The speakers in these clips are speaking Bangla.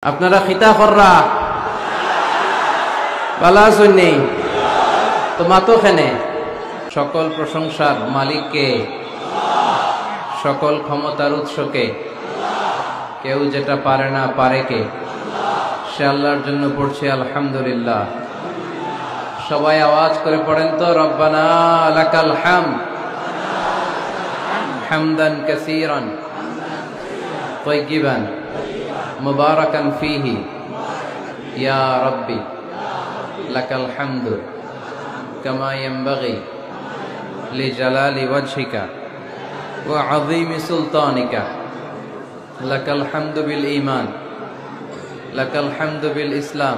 আপনারা খিতা কররা বালা শুননি তো মাতো খেনে। সকল প্রশংসার মালিককে, সকল ক্ষমতার উৎসকে। কেউ যেটা পারে না পারে কে? সে আল্লাহর জন্য পড়ছে আলহামদুলিল্লাহ। সবাই আওয়াজ করে পড়েন তো, রব্বানা লাকাল হামদ হামদান কাসীরান তাইয়িবান মুবারাকান ফীহি ইয়া রাব্বি লাকাল হামদু কামা ইয়ানবাগি লিজালালি ওয়াজহিকা ওয়া আযীমি সুলতানিকা। লাকাল হামদু বিল ঈমান, লাকাল হামদু বিল ইসলাম,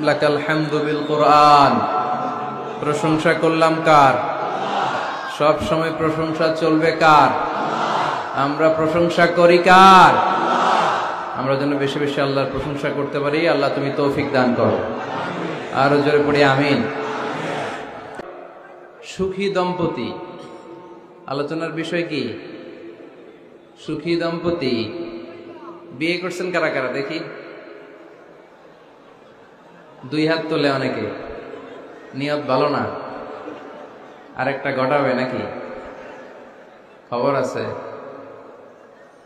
লাকাল হামদু বিল কুরআন। প্রশংসা করলাম কার? সব সময় প্রশংসা চলবে কার? আমরা প্রশংসা করি কার? আমরা যেন বেশি বেশি আল্লাহর প্রশংসা করতে পারি। আল্লাহ তুমি তৌফিক দান করো। আরো জোরে পড়ি আমিন। সুখী দম্পতি আলোচনার বিষয় কি? সুখী দম্পতি। বিয়ে করছেন কারা কারা দেখি? দুই হাত তোলে অনেকে। নিয়ত ভালো না, আরেকটা ঘটাবে নাকি? খবর আছে?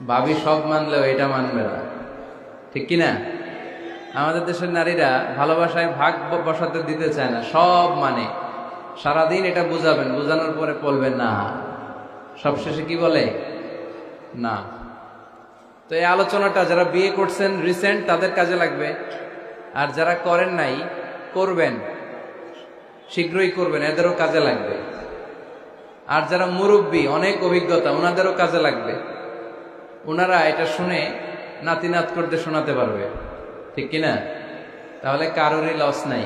ভাবি সব মানলেও এটা মানবে না, ঠিক কিনা? আমাদের দেশের নারীরা ভালোবাসায় ভাগ বসাতে দিতে চায় না, সব মানে। সারাদিন এটা বুঝাবেন, বুঝানোর পরে বলবেন না, সবশেষে কি বলে? না। তো এই আলোচনাটা যারা বিয়ে করছেন রিসেন্ট তাদের কাজে লাগবে, আর যারা করেন নাই করবেন, শীঘ্রই করবেন, এদেরও কাজে লাগবে। আর যারা মুরব্বী, অনেক অভিজ্ঞতা, ওনাদেরও কাজে লাগবে। ওনারা এটা শুনে নাতি নাত করতে শোনাতে পারবে, ঠিক কিনা? তাহলে কারোরই লস নাই।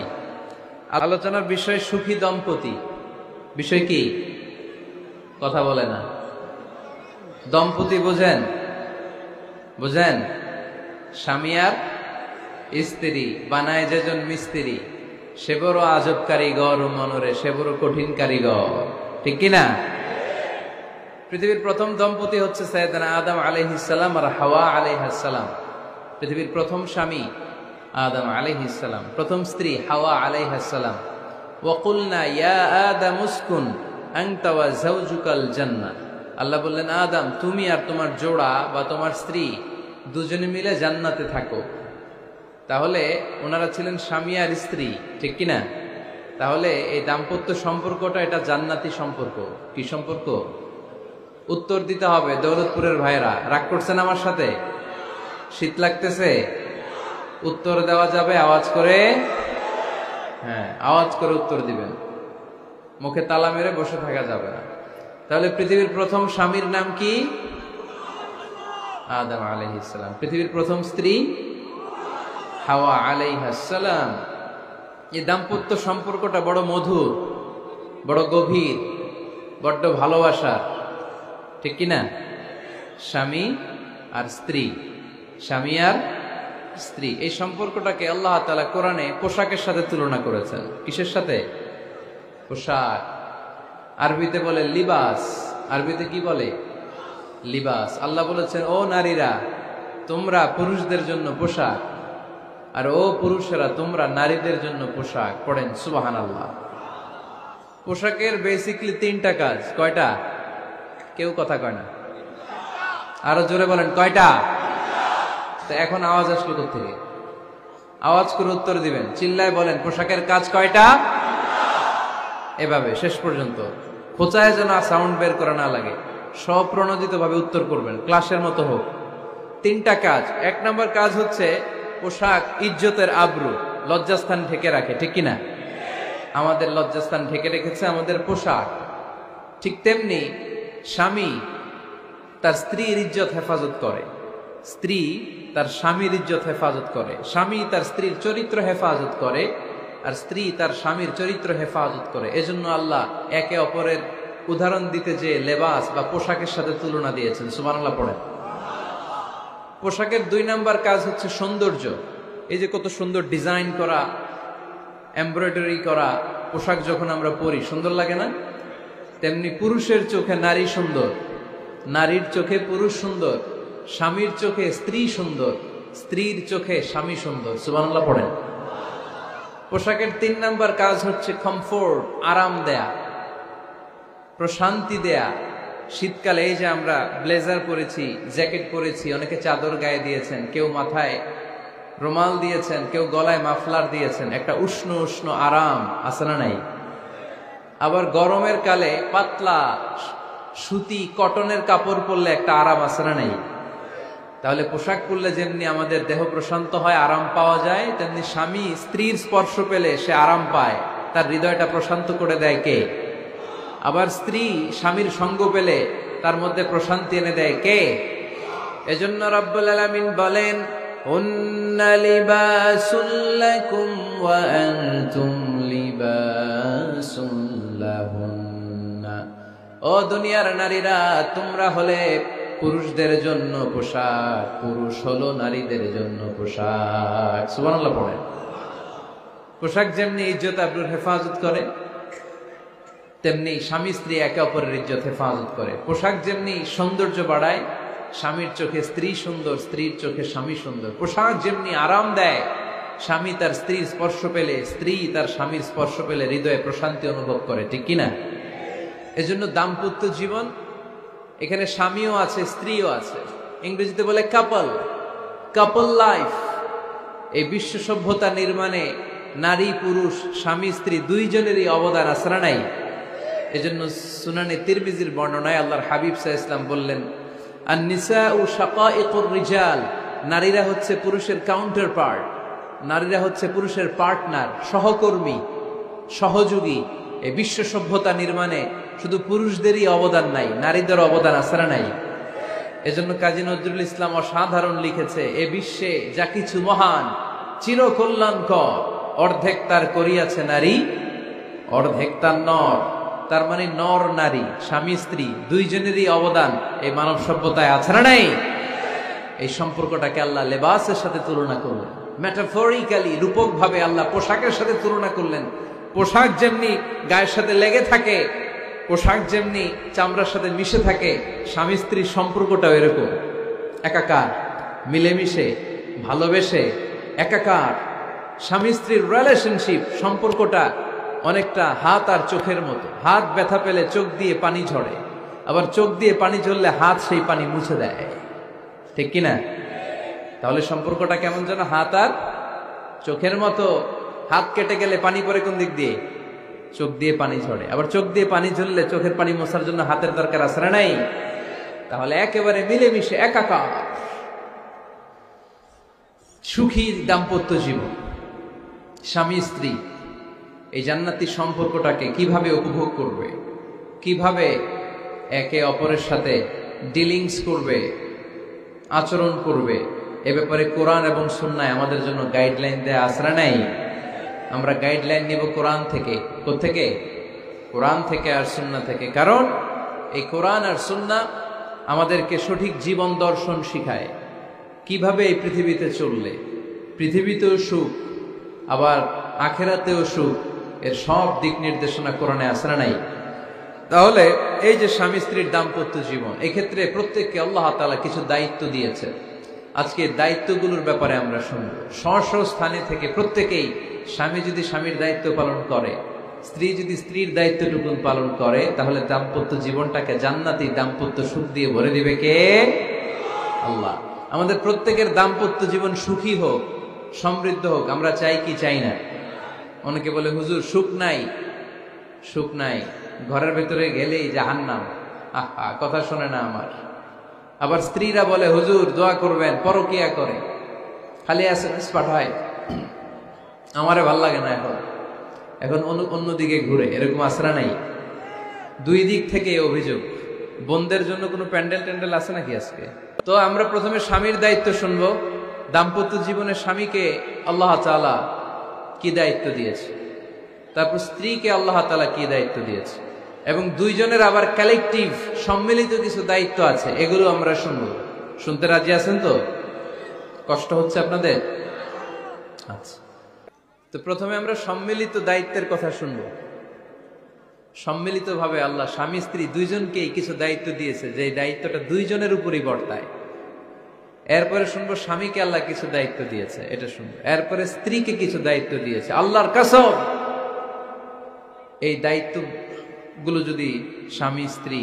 আলোচনার বিষয় সুখী দম্পতি। বিষয় কি? কথা বলে না। দম্পতি বোঝেন? বুঝেন? স্বামী আর স্ত্রী বানায় যেজন মিস্ত্রি, সে বড় আজব কারিগর মনরে, সে বড় কঠিন কারিগর, ঠিক কিনা? পৃথিবীর প্রথম দম্পতি হচ্ছে সাইয়েদনা আদম আলাইহিস সালাম আর হাওয়া আলাইহিস সালাম। পৃথিবীর প্রথম স্বামী আদম আলাইহিস সালাম, প্রথম স্ত্রী হাওয়া আলাইহিস সালাম। ওয়া কুলনা ইয়া আদম উসকুন আনতা ওয়া যাওজুকাল জান্নাহ। আল্লাহ বললেন, আদম তুমি আর তোমার জোড়া বা তোমার স্ত্রী দুজনে মিলে জান্নাতে থাকো। তাহলে ওনারা ছিলেন স্বামী আর স্ত্রী, ঠিক কিনা? তাহলে এই দাম্পত্য সম্পর্কটা এটা জান্নাতি সম্পর্ক। কি সম্পর্ক? উত্তর দিতে হবে। দৌলতপুরের ভাইরা রাগ করছেন আমার সাথে? শীত লাগতেছে? উত্তর দেওয়া যাবে আওয়াজ করে? হ্যাঁ, আওয়াজ করে উত্তর দিবেন, মুখে তালা মেরে বসে থাকা যাবে না। তাহলে পৃথিবীর প্রথম স্বামীর নাম কি? আদম আলাইহিস সালাম। পৃথিবীর প্রথম স্ত্রী হাওয়া আলাইহিস সালাম। এই দাম্পত্য সম্পর্কটা বড় মধুর, বড় গভীর, বড্ড ভালোবাসার, ঠিক কিনা? স্বামী আর স্ত্রী, স্বামী আর স্ত্রী, এই সম্পর্কটাকে আল্লাহ তাআলা কোরআনে পোশাকের সাথে তুলনা করেছেন। কিসের সাথে? পোশাক। আরবিতে বলে লিবাস। আরবিতে কি বলে? লিবাস। আল্লাহ বলেছেন, ও নারীরা তোমরা পুরুষদের জন্য পোশাক, আর ও পুরুষেরা তোমরা নারীদের জন্য পোশাক। পড়েন সুবহানাল্লাহ। পোশাকের বেসিকলি তিনটা কাজ। কয়টা? কেউ কথা কয় না। আরো জোরে বলেন, কয়টা? তো এখন আওয়াজ আসলো কোত্থেকে? আওয়াজ করে উত্তর দিবেন, চিল্লায় বলেন পোশাকের কাজ কয়টা? এভাবে শেষ পর্যন্ত খোঁচায় যেন সাউন্ড বের করা না লাগে, স্বপ্রণোদিত ভাবে উত্তর করবেন, ক্লাসের মতো হোক। তিনটা কাজ। এক নম্বর কাজ হচ্ছে পোশাক ইজ্জতের আবরু, লজ্জাস্থান ঢেকে রাখে, ঠিক কিনা? আমাদের লজ্জাস্থান ঢেকে রেখেছে আমাদের পোশাক। ঠিক তেমনি স্বামী তার স্ত্রীর ইজ্জত হেফাজত করে, স্ত্রী তার স্বামীর ইজ্জত হেফাজত করে, স্বামী তার স্ত্রীর চরিত্র হেফাজত করে, আর স্ত্রী তার স্বামীর চরিত্র হেফাজত করে। এজন্য আল্লাহ একে অপরের উদাহরণ দিতে যে লেবাস বা পোশাকের সাথে তুলনা দিয়েছেন। সুবহানাল্লাহ পড়েন। পোশাকের দুই নাম্বার কাজ হচ্ছে সৌন্দর্য। এই যে কত সুন্দর ডিজাইন করা, এমব্রয়ডারি করা পোশাক যখন আমরা পরি সুন্দর লাগে না? তেমনি পুরুষের চোখে নারী সুন্দর, নারীর চোখে পুরুষ সুন্দর, স্বামীর চোখে স্ত্রী সুন্দর, স্ত্রীর চোখে স্বামী সুন্দর। সুবহানাল্লাহ পড়েন। পোশাকের 3 নাম্বার কাজ হচ্ছে কমফোর্ট, আরাম দেয়া, প্রশান্তি দেয়া। শীতকালে এই যে আমরা ব্লেজার পরেছি, জ্যাকেট পরেছি, অনেকে চাদর গায়ে দিয়েছেন, কেউ মাথায় রুমাল দিয়েছেন, কেউ গলায় মাফলার দিয়েছেন, একটা উষ্ণ উষ্ণ আরাম আছে না নাই? আবার গরমের কালে পাতলা সুতি কটনের কাপড় পরলে একটা আরাম আছে না নাই? তাহলে পোশাক পরলে যেমনি আমাদের দেহ প্রশান্ত হয়, আরাম পাওয়া যায়, তেমনি স্বামী স্ত্রীর স্পর্শ পেলে সে আরাম পায়, তার হৃদয়টা প্রশান্ত করে দেয় কে? আবার স্ত্রী স্বামীর সঙ্গ পেলে তার মধ্যে প্রশান্তি এনে দেয় কে? এজন্য রব্বুল আলামিন বলেন, হুন্না লিবাসুল লাকুম ওয়া আনতুম লিবাসুল লাহুন্না। ও দুনিয়ার নারীরা, তোমরা হলে পুরুষদের জন্য পোশাক, পুরুষ হলো নারীদের জন্য পোশাক। সুবহানাল্লাহ পড়েন। পোশাক যেমনি ইজ্জত আবরুর হেফাজত করে, তেমনি স্বামী স্ত্রী একে অপরের ইজ্জত হেফাজত করে। পোশাক যেমনি সৌন্দর্য বাড়ায়, স্বামীর চোখে স্ত্রী সুন্দর, স্ত্রীর চোখে স্বামী সুন্দর। পোশাক যেমনি আরাম দেয়, স্বামী তার স্ত্রীর স্পর্শ পেলে, স্ত্রী তার স্বামীর স্পর্শ পেলে হৃদয়ে প্রশান্তি অনুভব করে, ঠিক কিনা? এজন্য দাম্পত্য জীবন, এখানে স্বামীও আছে, স্ত্রীও আছে। ইংরেজিতে বলে কাপল, কাপল লাইফ। এই বিশ্ব সভ্যতা নির্মাণে নারী পুরুষ, স্বামী স্ত্রী দুইজনেরই অবদান আছে না নাই? এজন্য সুনানে তিরমিজির বর্ণনায় আল্লাহর হাবিব সাল্লাল্লাহু আলাইহি ওয়াসাল্লাম বললেন, আন-নিসাউ শাকাইকুর রিজাল। নারীরা হচ্ছে পুরুষের কাউন্টার পার্ট, নারীরা হচ্ছে পুরুষের পার্টনার, সহকর্মী, সহযোগী। এই বিশ্ব সভ্যতা নির্মাণে শুধু পুরুষদেরই অবদান নাই, নারীদের অবদান আছে না নাই? এজন্য কাজী নজরুল ইসলাম অসাধারণ লিখেছে, এ বিশ্বে যা কিছু মহান চিরকল্যাণকর, অর্ধেক তার করিয়াছে নারী, অর্ধেক তার নর। তার মানে নর নারী, স্বামী স্ত্রী দুইজনেরই অবদান এই মানব সভ্যতায় আছে না নাই? এই সম্পর্কটাকে আল্লাহ লেবাসের সাথে তুলনা করলেন, মেটাফরিক্যালি, রূপক ভাবে আল্লাহ পোশাকের সাথে তুলনা করলেন। পোশাক যেমনি গায়ের সাথে লেগে থাকে, পোশাক যেমনি চামড়ার সাথে মিশে থাকে, স্বামী স্ত্রীর সম্পর্কটাও এরকম একাকার, মিলেমিশে, ভালোবেসে একাকার। স্বামী স্ত্রীর রিলেশনশিপ, সম্পর্কটা অনেকটা হাত আর চোখের মতো। হাত ব্যথা পেলে চোখ দিয়ে পানি ঝরে, আবার চোখ দিয়ে পানি ঝরলে হাত সেই পানি মুছে দেয়, ঠিক কিনা? তাহলে সম্পর্কটা কেমন যেন হাত আর চোখের মতো। হাত কেটে গেলে পানি পড়ে কোন দিক দিয়ে? চোখ দিয়ে পানি ঝরে। আবার চোখ দিয়ে পানি ঝরলে চোখের পানি মোছার জন্য হাতের দরকার আছে না নাই? তাহলে একেবারে মিলেমিশে একাকার সুখী দাম্পত্য জীবন। স্বামী স্ত্রী এই জান্নাতি সম্পর্কটাকে কিভাবে উপভোগ করবে, কিভাবে একে অপরের সাথে ডিলিংস করবে, আচরণ করবে, এ ব্যাপারে কোরআন এবং সুন্নায় আমাদের জন্য গাইডলাইন দেয়া আছে না নাই? আমরা গাইডলাইন নিব কোরআন থেকে। কোত্থেকে? কোরআন থেকে আর সুন্নাহ থেকে। কারণ এই কোরআন আর সুন্নাহ আমাদেরকে সঠিক জীবন দর্শন শিখায়, কিভাবে এই পৃথিবীতে চললে পৃথিবীতেও সুখ, আবার আখেরাতেও সুখ, এর সব দিক নির্দেশনা কোরআনে আছে না নাই? তাহলে এই যে স্বামী স্ত্রীর দাম্পত্য জীবন, এক্ষেত্রে প্রত্যেককে আল্লাহ তাআলা কিছু দায়িত্ব দিয়েছে। আজকে দায়িত্বগুলোর ব্যাপারে আমরা শুনব। স্ব স্থানে থেকে প্রত্যেকেই, স্বামী যদি স্বামীর দায়িত্ব পালন করে, স্ত্রী যদি স্ত্রীর দায়িত্বটুকু পালন করে, তাহলে দাম্পত্য জীবনটাকে জান্নাতি দাম্পত্য সুখ দিয়ে ভরে দিবে কে? আল্লাহ। আমাদের প্রত্যেকের দাম্পত্য জীবন সুখী হোক, সমৃদ্ধ হোক, আমরা চাই কি চাই না? অনেকে বলে, হুজুর সুখ নাই, সুখ নাই, ঘরের ভেতরে গেলেই জাহান্নাম। আহা, কথা শোনে না আমার। আবার স্ত্রীরা বলে, হুজুর দোয়া করবেন, পরকিয়া করে, খালি এসএমএস পাঠায়, আমারে ভাল লাগে না, এখন এখন অন্যদিকে ঘুরে। এরকম আসরা নাই? দুই দিক থেকে অভিযোগ। বোনদের জন্য কোনো প্যান্ডেল ট্যান্ডেল আছে নাকি আজকে? তো আমরা প্রথমে স্বামীর দায়িত্ব শুনবো। দাম্পত্য জীবনে স্বামীকে আল্লাহ তাআলা কি দায়িত্ব দিয়েছে, তারপর স্ত্রীকে আল্লাহ তাআলা কি দায়িত্ব দিয়েছে, এবং দুইজনের আবার কালেকটিভ সম্মিলিত কিছু দায়িত্ব আছে, এগুলো আমরা শুনবো। শুনতে রাজি আছেন তো? কষ্ট হচ্ছে আপনাদের? আচ্ছা, তো প্রথমে আমরা সম্মিলিত দায়িত্বের কথা শুনবো। সম্মিলিতভাবে আল্লাহ স্বামী স্ত্রী দুইজনকেই কিছু দায়িত্ব দিয়েছে, যে দায়িত্বটা দুইজনের উপরই বর্তায়। এরপরে শুনবো স্বামীকে আল্লাহ কিছু দায়িত্ব দিয়েছে, এটা শুনবো। এরপরে স্ত্রীকে কিছু দায়িত্ব দিয়েছে, আল্লাহর কসম এই দায়িত্বগুলো যদি স্বামী স্ত্রী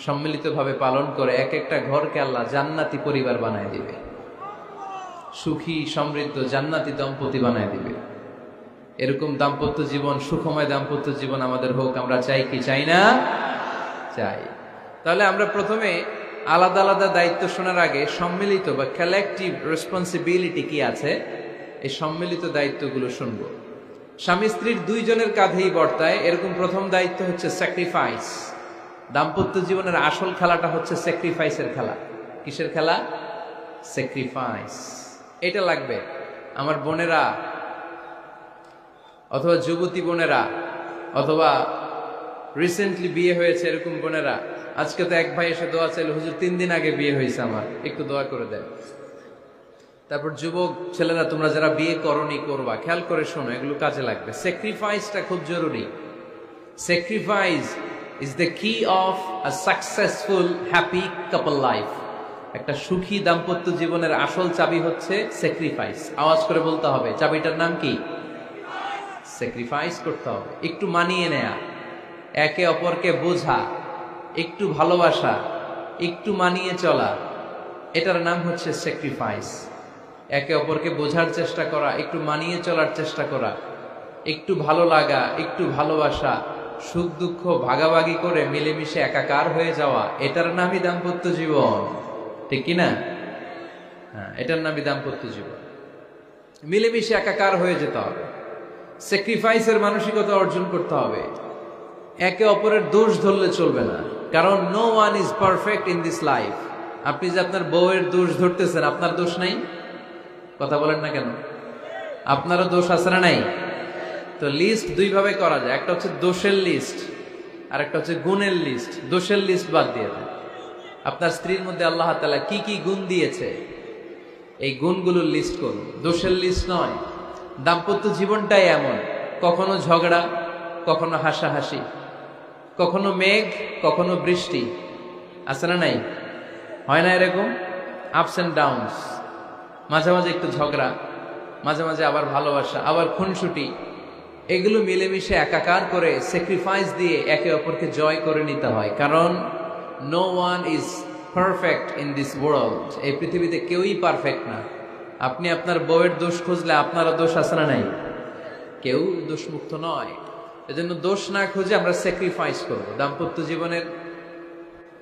সম্মিলিতভাবে পালন করে এক একটা ঘরকে আল্লাহ জান্নাতি পরিবার বানায় দিবে, সুখী সমৃদ্ধ জান্নাতি দম্পতি বানায় দিবে। এরকম দাম্পত্য জীবন, সুখময় দাম্পত্য জীবন আমাদের হোক। আমরা চাই কি চাই না? চাই। তাহলে আমরা প্রথমে আলাদা আলাদা দায়িত্ব শোনার আগে সম্মিলিত বা কালেকটিভ রেসপন্সিবিলিটি কি আছে এই সম্মিলিত দায়িত্বগুলো শুনবো। স্বামী স্ত্রীর দুইজনের কাঁধেই বর্তায় এরকম প্রথম দায়িত্ব হচ্ছে স্যাক্রিফাইস। দাম্পত্য জীবনের আসল খেলাটা হচ্ছে স্যাক্রিফাইসের খেলা। কিসের খেলা? স্যাক্রিফাইস। এটা লাগবে। আমার বোনেরা অথবা যুবতী বোনেরা অথবা রিসেন্টলি বিয়ে হয়েছে এরকম বোনেরা, আজকে তো এক ভাই এসে দোয়া চাইল, হুজুর 3 দিন আগে বিয়ে হয়েছে আমার, একটু দোয়া করে দেন। তারপর যুবক ছেলেরা, তোমরা যারা বিয়ে করনি করবা, খেয়াল করে শোনো, এগুলো কাজে লাগবে। স্যাক্রিফাইসটা খুব জরুরি। স্যাক্রিফাইস ইজ দ্য কি of a successful happy couple life. একটা সুখী দাম্পত্য জীবনের আসল চাবি হচ্ছে স্যাক্রিফাইস। আওয়াজ করে বলতে হবে, চাবিটার নাম কি? স্যাক্রিফাইস করতে হবে, একটু মানিয়ে নেয়া, একে অপরকে বোঝা, একটু ভালোবাসা, একটু মানিয়ে চলা, এটার নাম হচ্ছে স্যাক্রিফাইস। একে অপরকে বোঝার চেষ্টা করা, একটু মানিয়ে চলার চেষ্টা করা, একটু ভালো লাগা, একটু ভালোবাসা, সুখ দুঃখ ভাগাভাগি করে মিলেমিশে একাকার হয়ে যাওয়া, এটার নামই দাম্পত্য জীবন। ঠিক কিনা? হ্যাঁ, এটার নামই দাম্পত্য জীবন। মিলেমিশে একাকার হয়ে যেতে হবে, স্যাক্রিফাইসের মানসিকতা অর্জন করতে হবে। একে অপরের দোষ ধরলে চলবে না, কারণ no one is perfect in this life. আপনি যে আপনার বউয়ের দোষ ধরতেছেন, আপনার দোষ নাই? কথা বলেন না কেন? আপনারও দোষ আছে না নাই? তো লিস্ট দুই ভাবে করা যায়, একটা হচ্ছে দোষের লিস্ট আর একটা হচ্ছে গুণের লিস্ট। দোষের লিস্ট বাদ দিয়ে দেন। আপনার স্ত্রীর মধ্যে আল্লাহ তাআলা কি কি গুণ দিয়েছে এই গুণগুলোর লিস্ট করুন, দোষের লিস্ট নয়। দাম্পত্য জীবনটাই এমন, কখনো ঝগড়া, কখনো হাসাহাসি, কখনো মেঘ, কখনো বৃষ্টি, আছে না নাই? হয় না এরকম? Ups and downs. মাঝে মাঝে একটু ঝগড়া, মাঝে মাঝে আবার ভালোবাসা, আবার খুনসুটি, এগুলো মিলেমিশে একাকার করে স্যাক্রিফাইস দিয়ে একে অপরকে জয় করে নিতে হয়। কারণ no one is perfect in this world. এই পৃথিবীতে কেউই পারফেক্ট না। আপনি আপনার বউয়ের দোষ খুঁজলে আপনারও দোষ আছে না নাই? কেউ দোষমুক্ত নয়। এজন্য দোষ না খুঁজে আমরা স্যাক্রিফাইস করব। দাম্পত্য জীবনের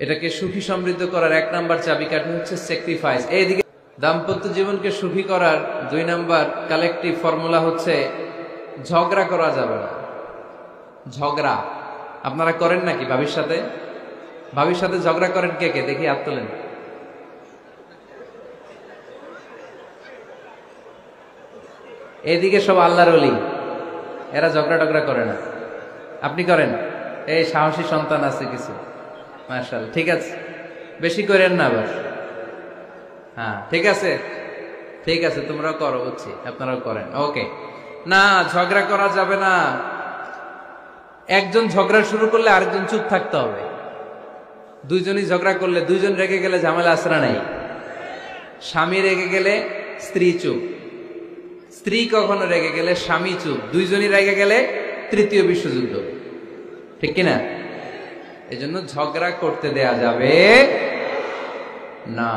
এটাকে সুখী সমৃদ্ধ করার 1 নাম্বার চাবিকাঠি হচ্ছে স্যাক্রিফাইস। এইদিকে দাম্পত্য জীবনকে সুখী করার 2 নাম্বার কালেকটিভ ফর্মুলা হচ্ছে ঝগড়া করা যাবে না। ঝগড়া আপনারা করেন নাকি ভাবির সাথে? ভাবির সাথে ঝগড়া করেন কে কে? দেখি হাত তোলেন। এদিকে সব আল্লাহর ওলি, এরা ঝগড়া টগড়া করে না। আপনি করেন? এই সাহসী সন্তান আছে কিছু, মাশাআল্লাহ। ঠিক আছে, বেশি করেন না আবার। হ্যাঁ ঠিক আছে, ঠিক আছে, তোমরাও করো, বুঝছি, আপনারাও করেন। ওকে, না ঝগড়া করা যাবে না। একজন ঝগড়া শুরু করলে আরেকজন চুপ থাকতে হবে। দুইজনই ঝগড়া করলে, দুইজন রেগে গেলে ঝামেলা আসরা নাই। স্বামী রেগে গেলে স্ত্রী চুপ, স্ত্রী কখনো রেগে গেলে স্বামী চুপ, দুইজনই রেগে গেলে তৃতীয় বিশ্বযুদ্ধ। ঠিক কিনা? এই জন্য ঝগড়া করতে দেয়া যাবে না।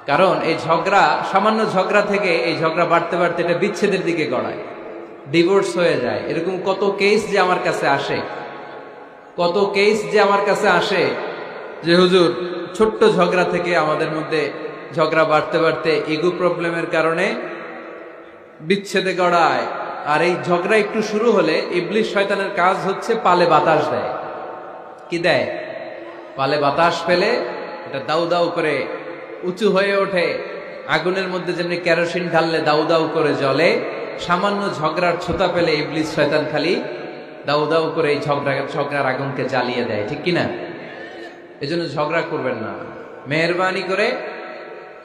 কারণ এই ঝগড়া, সামান্য ঝগড়া থেকে এই ঝগড়া বাড়তে বাড়তে এটা বিচ্ছেদের দিকে গড়ায়, ডিভোর্স হয়ে যায়। এরকম কত কেস যে আমার কাছে আসে, কত কেস যে আমার কাছে আসে যে হুজুর ছোট্ট ঝগড়া থেকে আমাদের মধ্যে ঝগড়া বাড়তে বাড়তে ইগো প্রবলেমের কারণে বিচ্ছেদে গড়ায়। আর এই ঝগড়া একটু শুরু হলে ইবলিশ শয়তানের কাজ হচ্ছে পালে বাতাস দেয়। কি দেয়? পালে বাতাস পেলে এটা দাউ দাউ করে উঁচু হয়ে ওঠে। আগুনের মধ্যে যেমনি কেরোসিন ঢাললে দাউ দাউ করে জ্বলে, সামান্য ঝগড়ার ছোতা পেলে ইবলিশ শয়তান খালি দাউ দাউ করে এই ঝগড়ার আগুনকে জ্বালিয়ে দেয়। ঠিক কিনা? এজন্য ঝগড়া করবেন না, মেহেরবানি করে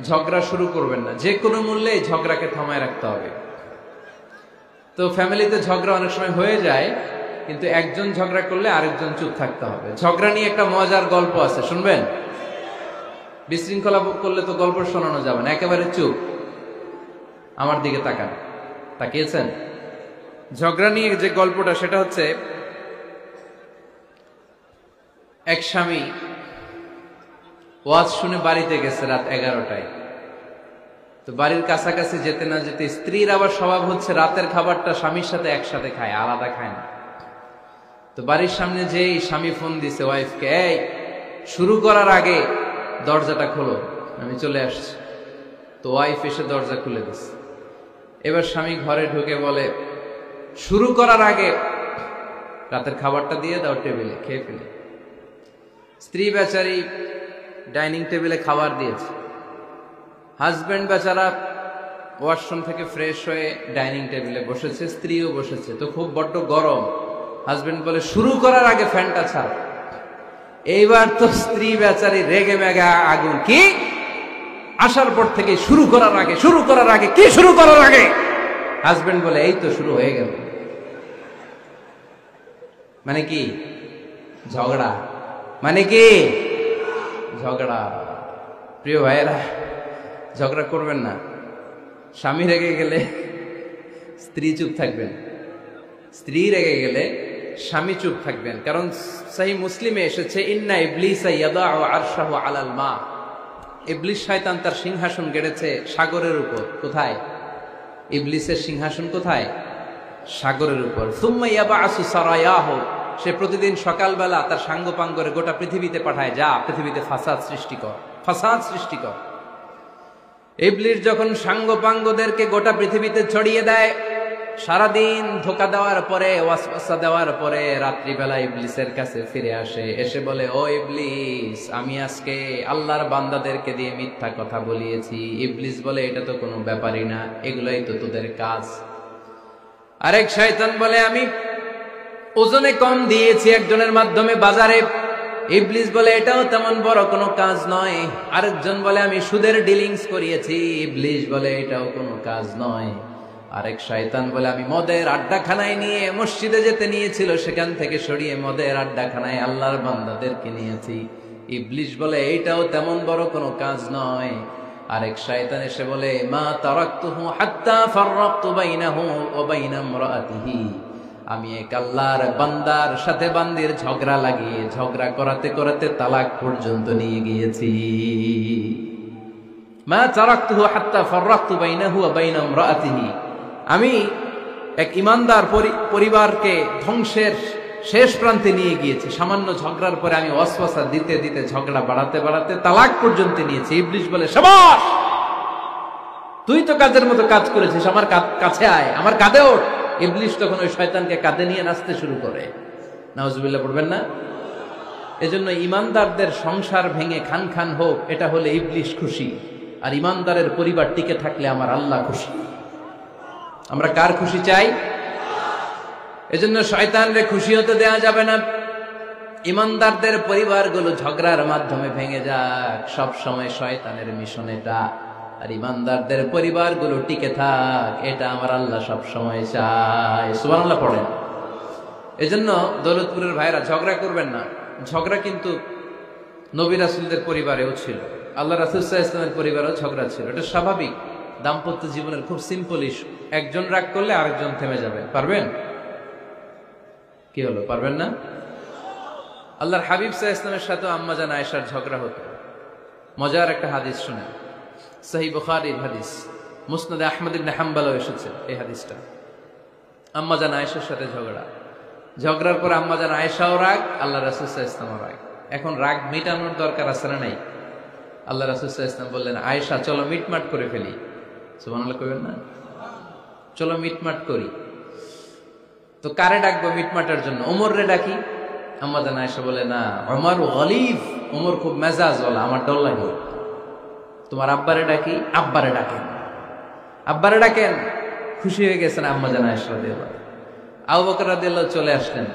ঝগড়া শুরু করবেন না। যে কোনো মূল্যে এই ঝগড়াকে থামায় রাখতে হবে। তো ফ্যামিলিতে ঝগড়া অনেক সময় হয়ে যায়, কিন্তু একজন ঝগড়া করলে আরেকজন চুপ থাকতে হবে। ঝগড়া নিয়ে একটা মজার গল্প আছে, শুনবেন? বিশৃঙ্খলা করলে তো গল্প শোনানো যাবে না, একেবারে চুপ, আমার দিকে তাকান। তাকিয়েছেন? ঝগড়া নিয়ে যে গল্পটা সেটা হচ্ছে, এক স্বামী ওয়াজ শুনে বাড়িতে গেছে রাত 11টায়। তো বাড়ির কাছাকাছি যেতে না যেতে স্ত্রীর আবার স্বভাব হচ্ছে রাতের খাবারটা স্বামীর সাথে একসাথে খায়, আলাদা খায় না। তো বাড়ির সামনে যেই স্বামী ফোন দিছে ওয়াইফকে, এই শুরু করার আগে দরজাটা খোলো, আমি চলে আসছি। তো ওয়াইফ এসে দরজা খুলে দিছে। এবার স্বামী ঘরে ঢুকে বলে, শুরু করার আগে রাতের খাবারটা দিয়ে দাও টেবিলে, খেয়ে ফেলে। স্ত্রী বেচারি ডাইনিং টেবিলে খাবার দিয়েছে, হাজবেন্ড বেচারা ওয়াশরুম থেকে ফ্রেশ হয়ে ডাইনিং টেবিলে বসেছে, স্ত্রীও বসেছে। তো খুব বড্ড গরম। হাজবেন্ড বলে, শুরু করার আগে ফ্যানটা ছাড়। এইবার তো স্ত্রী বেচারি রেগে মেগে আগুন, কি আসার পর থেকে শুরু করার আগে কি শুরু করার আগে? হাজবেন্ড বলে, এই তো শুরু হয়ে গেল। মানে কি? ঝগড়া। মানে কি? ঝগড়া। প্রিয় ভাইয়েরা, ঝগড়া করবেন না। স্বামী রেগে গেলে স্ত্রী চুপ থাকবেন, স্ত্রী রেগে গেলে স্বামী চুপ থাকবেন। কারণ সহিহ মুসলিমে এসেছে, ইন্না ইবলিসা ইয়াদাউ আরশাহু আলাল মা। ইবলিস শয়তান তার সিংহাসন গেড়েছে সাগরের উপর। কোথায়? ইবলিসের সিংহাসন কোথায়? সাগরের উপর। সুম্মা ইয়াবআসু সারায়াহু, সে প্রতিদিন সকালবেলা তার সাঙ্গপাঙ্গরে গোটা পৃথিবীতে পাঠায়, যা পৃথিবীতে ফাসাদ সৃষ্টি কর। ইবলিস যখন সাঙ্গপাঙ্গদেরকে গোটা পৃথিবীতে ছড়িয়ে দেয়, সারাদিন ধোকা দেওয়ার পরে, ওয়াসওয়াসা দেওয়ার পরে, রাত্রিবেলা ইবলিসের কাছে ফিরে আসে, এসে বলে, ও ইবলিস, আমি আজকে আল্লাহর বান্দাদেরকে দিয়ে মিথ্যা কথা বলিয়েছি। ইবলিস বলে, এটা তো কোনো ব্যাপারই না, এগুলাই তো তোদের কাজ। আরেক শয়তান বলে, আমি ওজনে কম দিয়েছি একজনের মাধ্যমে বাজারে। ইবলিস বলে, এটাও তেমন বড় কোনো কাজ নয়। আরেকজন বলে, আমি সুদের ডিলিংস করিয়েছি। ইবলিস বলে, এটাও কোনো কাজ নয়। আরেক শয়তান বলে, আমি মদের আড্ডাখানায় নিয়ে মসজিদে যেতে নিয়েছিল, সেখান থেকে সরিয়ে মদের আড্ডাখানায় আল্লাহর বান্দাদেরকে নিয়েছি। ইবলিস বলে, এইটাও তেমন বড় কোনো কাজ নয়। আরেক শয়তান এসে বলে, মা তারাকতুহু হাত্তা ফাররাকতু বাইনাহু ওয়া বাইনা ইমরাআতিহি, আমি এক আল্লাহর বান্দার সাথে বান্দির ঝগড়া লাগিয়ে ঝগড়া করাতে করাতে তালাক পর্যন্ত নিয়ে গিয়েছি। মা তারাকতুহু হাত্তা ফাররাকতু বাইনাহু ওয়া বাইনা ইমরাআতিহি, আমি এক ইমানদার পরিবারকে ধ্বংসের শেষ প্রান্তে নিয়ে গিয়েছি। সামান্য ঝগড়ার পরে আমি ওয়াসওয়াসা দিতে দিতে ঝগড়া বাড়াতে বাড়াতে তালাক পর্যন্ত নিয়েছি। ইবলিস বলে, শাবাশ, তুই তো কাজের মতো কাজ করেছিস, আমার কাছে আয়, আমার কাঁধে ওঠ। ইবলিস তখন ওই শয়তানকে কাঁধে নিয়ে নাচতে শুরু করে। নাউজুবিল্লাহ পড়বেন না? এজন্য ইমানদারদের সংসার ভেঙে খান খান হোক, এটা হলে ইবলিস খুশি, আর ইমানদারের পরিবার টিকে থাকলে আমার আল্লাহ খুশি। আমরা কার খুশি চাই? এজন্য শয়তানরে খুশি হতে দেয়া যাবে না। ইমানদারদের পরিবারগুলো ঝগড়ার মাধ্যমে ভেঙে যাক, সব সময় শয়তানের মিশন এটা। আর ইমানদারদের পরিবারগুলো টিকে থাক, এটা আমার আল্লাহ সব সময় চায়। সুবহানাল্লাহ পড়েন। এজন্য দৌলতপুরের ভাইরা, ঝগড়া করবেন না। ঝগড়া কিন্তু নবী রাসূলদের পরিবারেও ছিল, আল্লাহ রাসূল সাল্লাল্লাহু আলাইহি ওয়াসাল্লামের পরিবারেও ঝগড়া ছিল। এটা স্বাভাবিক। দাম্পত্য জীবনের খুব সিম্পল ইস্যু। একজন রাগ করলে আরেকজন থেমে যাবে। পারবেন? কি হলো, পারবেন না? আল্লাহর হাবিব সাল্লাল্লাহু আলাইহি ওয়াসাল্লামের সাথে আম্মা জান আয়েশার ঝগড়া হতো। মজার একটা হাদিস শুনেন, সহিহ বুখারীর হাদিস, মুসনাদে আহমদ ইবনে হাম্বলও এসেছে এই হাদিসটা। আম্মা জান আয়েশার সাথে ঝগড়ার পর আম্মা জান আয়েশাও রাগ, আল্লাহ রাসূল সাল্লাল্লাহু আলাইহি ওয়াসাল্লামও রাগ। এখন রাগ মিটানোর দরকার আছে না নাই? আল্লাহ রাসূল সাল্লাল্লাহু আলাইহি ওয়াসাল্লাম বললেন, আয়েশা চলো মিটমাট করে ফেলি। সুবহানাল্লাহ কইবেন না? চলো মিটমাট করি। তো কারে ডাকবো মিটমাটার জন্য? ওমর রে ডাকি। আম্মা জান আয়েশা বলে, না, ওমর গলিব, ওমর খুব মেজাজ ওয়ালা, আমার ডর লাগে। তোমার আব্বারে ডাকি। আব্বারে ডাকেন। আব্বারে ডাকেন। খুশি হয়ে গেছেন আম্মা জান আয়েশা রাদিয়াল্লাহু। আবু বকর রাদিয়াল্লাহু চলে আসলেন,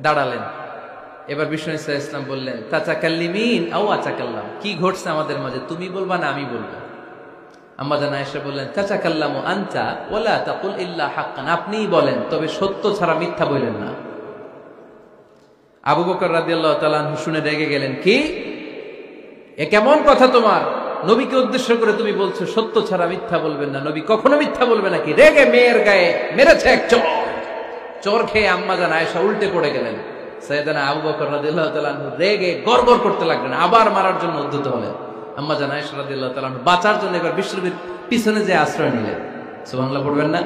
দাঁড়ালেন। এবার বিষ্ণু সাল্লাল্লাহু আলাইহি ওয়াসাল্লাম বললেন, তাতাকাল্লিমিন আও আতাকাল্লাম, কি ঘটছে আমাদের মাঝে, তুমি বলবা না আমি বলবো? আম্মা জান আয়েশা বললেন, তাতাকাল্লামু আনতা ওয়ালা তাকুল ইল্লা হাক্কান, আপনিই বলেন, তবে সত্য ছাড়া মিথ্যা বলেন না। আবু বকর রাদিয়াল্লাহু তাআলা আনহু শুনে রেগে গেলেন, কি এ কেমন কথা তোমার? নবীকে উদ্দেশ্য করে তুমি বলছো সত্য ছাড়া মিথ্যা বলবেন না। নবী কখনো মিথ্যা বলবে নাকি? রেগে মেয়ের গায়ে মেরেছে এক চোর। চোর খেয়ে আম্মা জান আয়েশা উল্টে পড়ে গেলেন। সাইয়েদনা আবু বকর রাদিয়াল্লাহু তাআলা আনহু রেগে গড়গড় করতে লাগলেন, আবার মারার জন্য উদ্যত হলেন। আম্মা জান আয়েশা রাদিয়াল্লাহু তাআলা আনহু বাঁচার জন্য এবার বিশ্বনবীর পিছনে যে আশ্রয় নিলেন। সুবহানাল্লাহ পড়বেন না?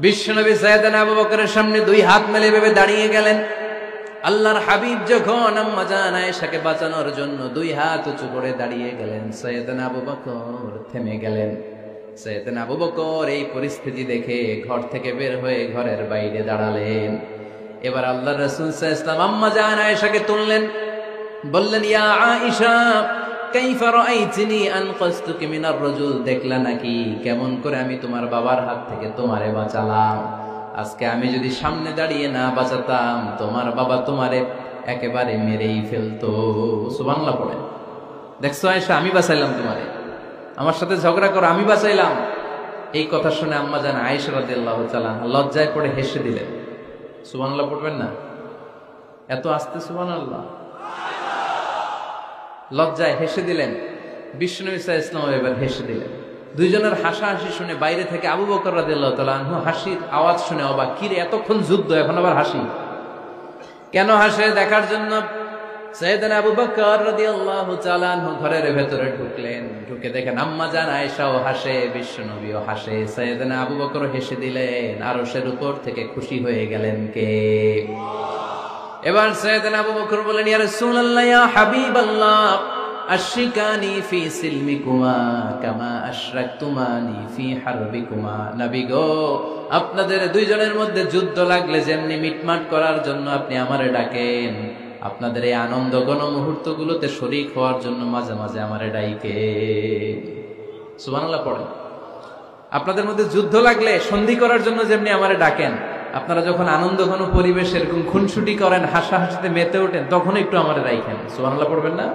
বিশ্বনবী সাইয়েদনা আবু বকরের সামনে দুই হাত মেলে ভেবে দাঁড়িয়ে গেলেন। আল্লাহর হাবিব যখন আম্মা জান আয়েশাকে বাঁচানোর জন্য দুই হাত উঁচু করে দাঁড়িয়ে গেলেন, সাইয়েদনা আবু বকর থেমে গেলেন। সাইয়েদনা আবু বকর এই পরিস্থিতি দেখে ঘর থেকে বের হয়ে ঘরের বাইরে দাঁড়ালেন। এবার আল্লাহর রাসূল সাল্লাল্লাহু আলাইহি ওয়াসাল্লাম আম্মা জান আয়েশাকে তুললেন, বললেন, ইয়া আয়েশা কাইফা রাআইতিনি আনকাসতুকি মিনার রাজুল, দেখলা নাকি কেমন করে আমি তোমার বাবার হাত থেকে তোমারে বাঁচালাম? আজকে আমি যদি সামনে দাঁড়িয়ে না বাঁচাতাম, তোমার বাবা তোমারে একেবারে মেরেই ফেলতো। সুবহানাল্লাহ পড়ে। দেখছো আয়েশা, আমি বাঁচাইলাম তোমারে, আমার সাথে ঝগড়া করো, আমি বাঁচাইলাম। এই কথা শুনে আম্মা জান আয়েশা রাদিয়াল্লাহু তাআলা আনহা লজ্জায় পড়ে হেসে দিলেন। সুবহানাল্লাহ পড়বেন না? এত আস্তে সুবহানাল্লাহ। লজ্জায় হেসে দিলেন। বিশ্বনবী সাল্লাল্লাহু আলাইহি ওয়াসাল্লাম এবার হেসে দিলেন। দুইজনের হাসাহাসি শুনে বাইরে থেকে আবু বকর রাদিয়াল্লাহু তাআলা আনহু হাসির আওয়াজ শুনে অবাক, কিরে এতক্ষণ যুদ্ধ এখন আবার হাসি কেন? হাসে দেখার জন্য সাইয়েদনা আবু বকর রাদিয়াল্লাহু তাআলা আনহু ঘরের ভেতরে ঢুকলেন। ঢুকে দেখেন আম্মা জান আয়েশাও হাসে, বিশ্বনবীও হাসে, সাইয়েদনা আবু বকর হেসে দিলেন। আরশের উপর থেকে খুশি হয়ে গেলেন কে? এবার সাইয়েদনা আবু বকর বলেন, ইয়া রাসূলুল্লাহ, ইয়া হাবিবাল্লাহ, আশরিকানি ফি সিলমিকুমা কামা আশরাকতুমানি ফি হারবিকুমা। নবী গো, আপনাদের দুইজনের মধ্যে যুদ্ধ লাগলে যেমনি মিটমাট করার জন্য আপনি আমারে ডাকেন, আপনাদের এই আনন্দ ঘন মুহূর্তগুলোতে শরীক হওয়ার জন্য মাঝে মাঝে আমারে ডাইকে। সুবহানাল্লাহ পড়েন। আপনাদের মধ্যে যুদ্ধ লাগলে সন্ধি করার জন্য যেমনি আমারে ডাকেন, আপনারা যখন আনন্দ ঘন পরিবেশ এরকম খুনসুটি করেন, হাসাহাসিতে মেতে ওঠেন, তখন একটু আমারে রাইখেন। সুবহানাল্লাহ পড়বেন না?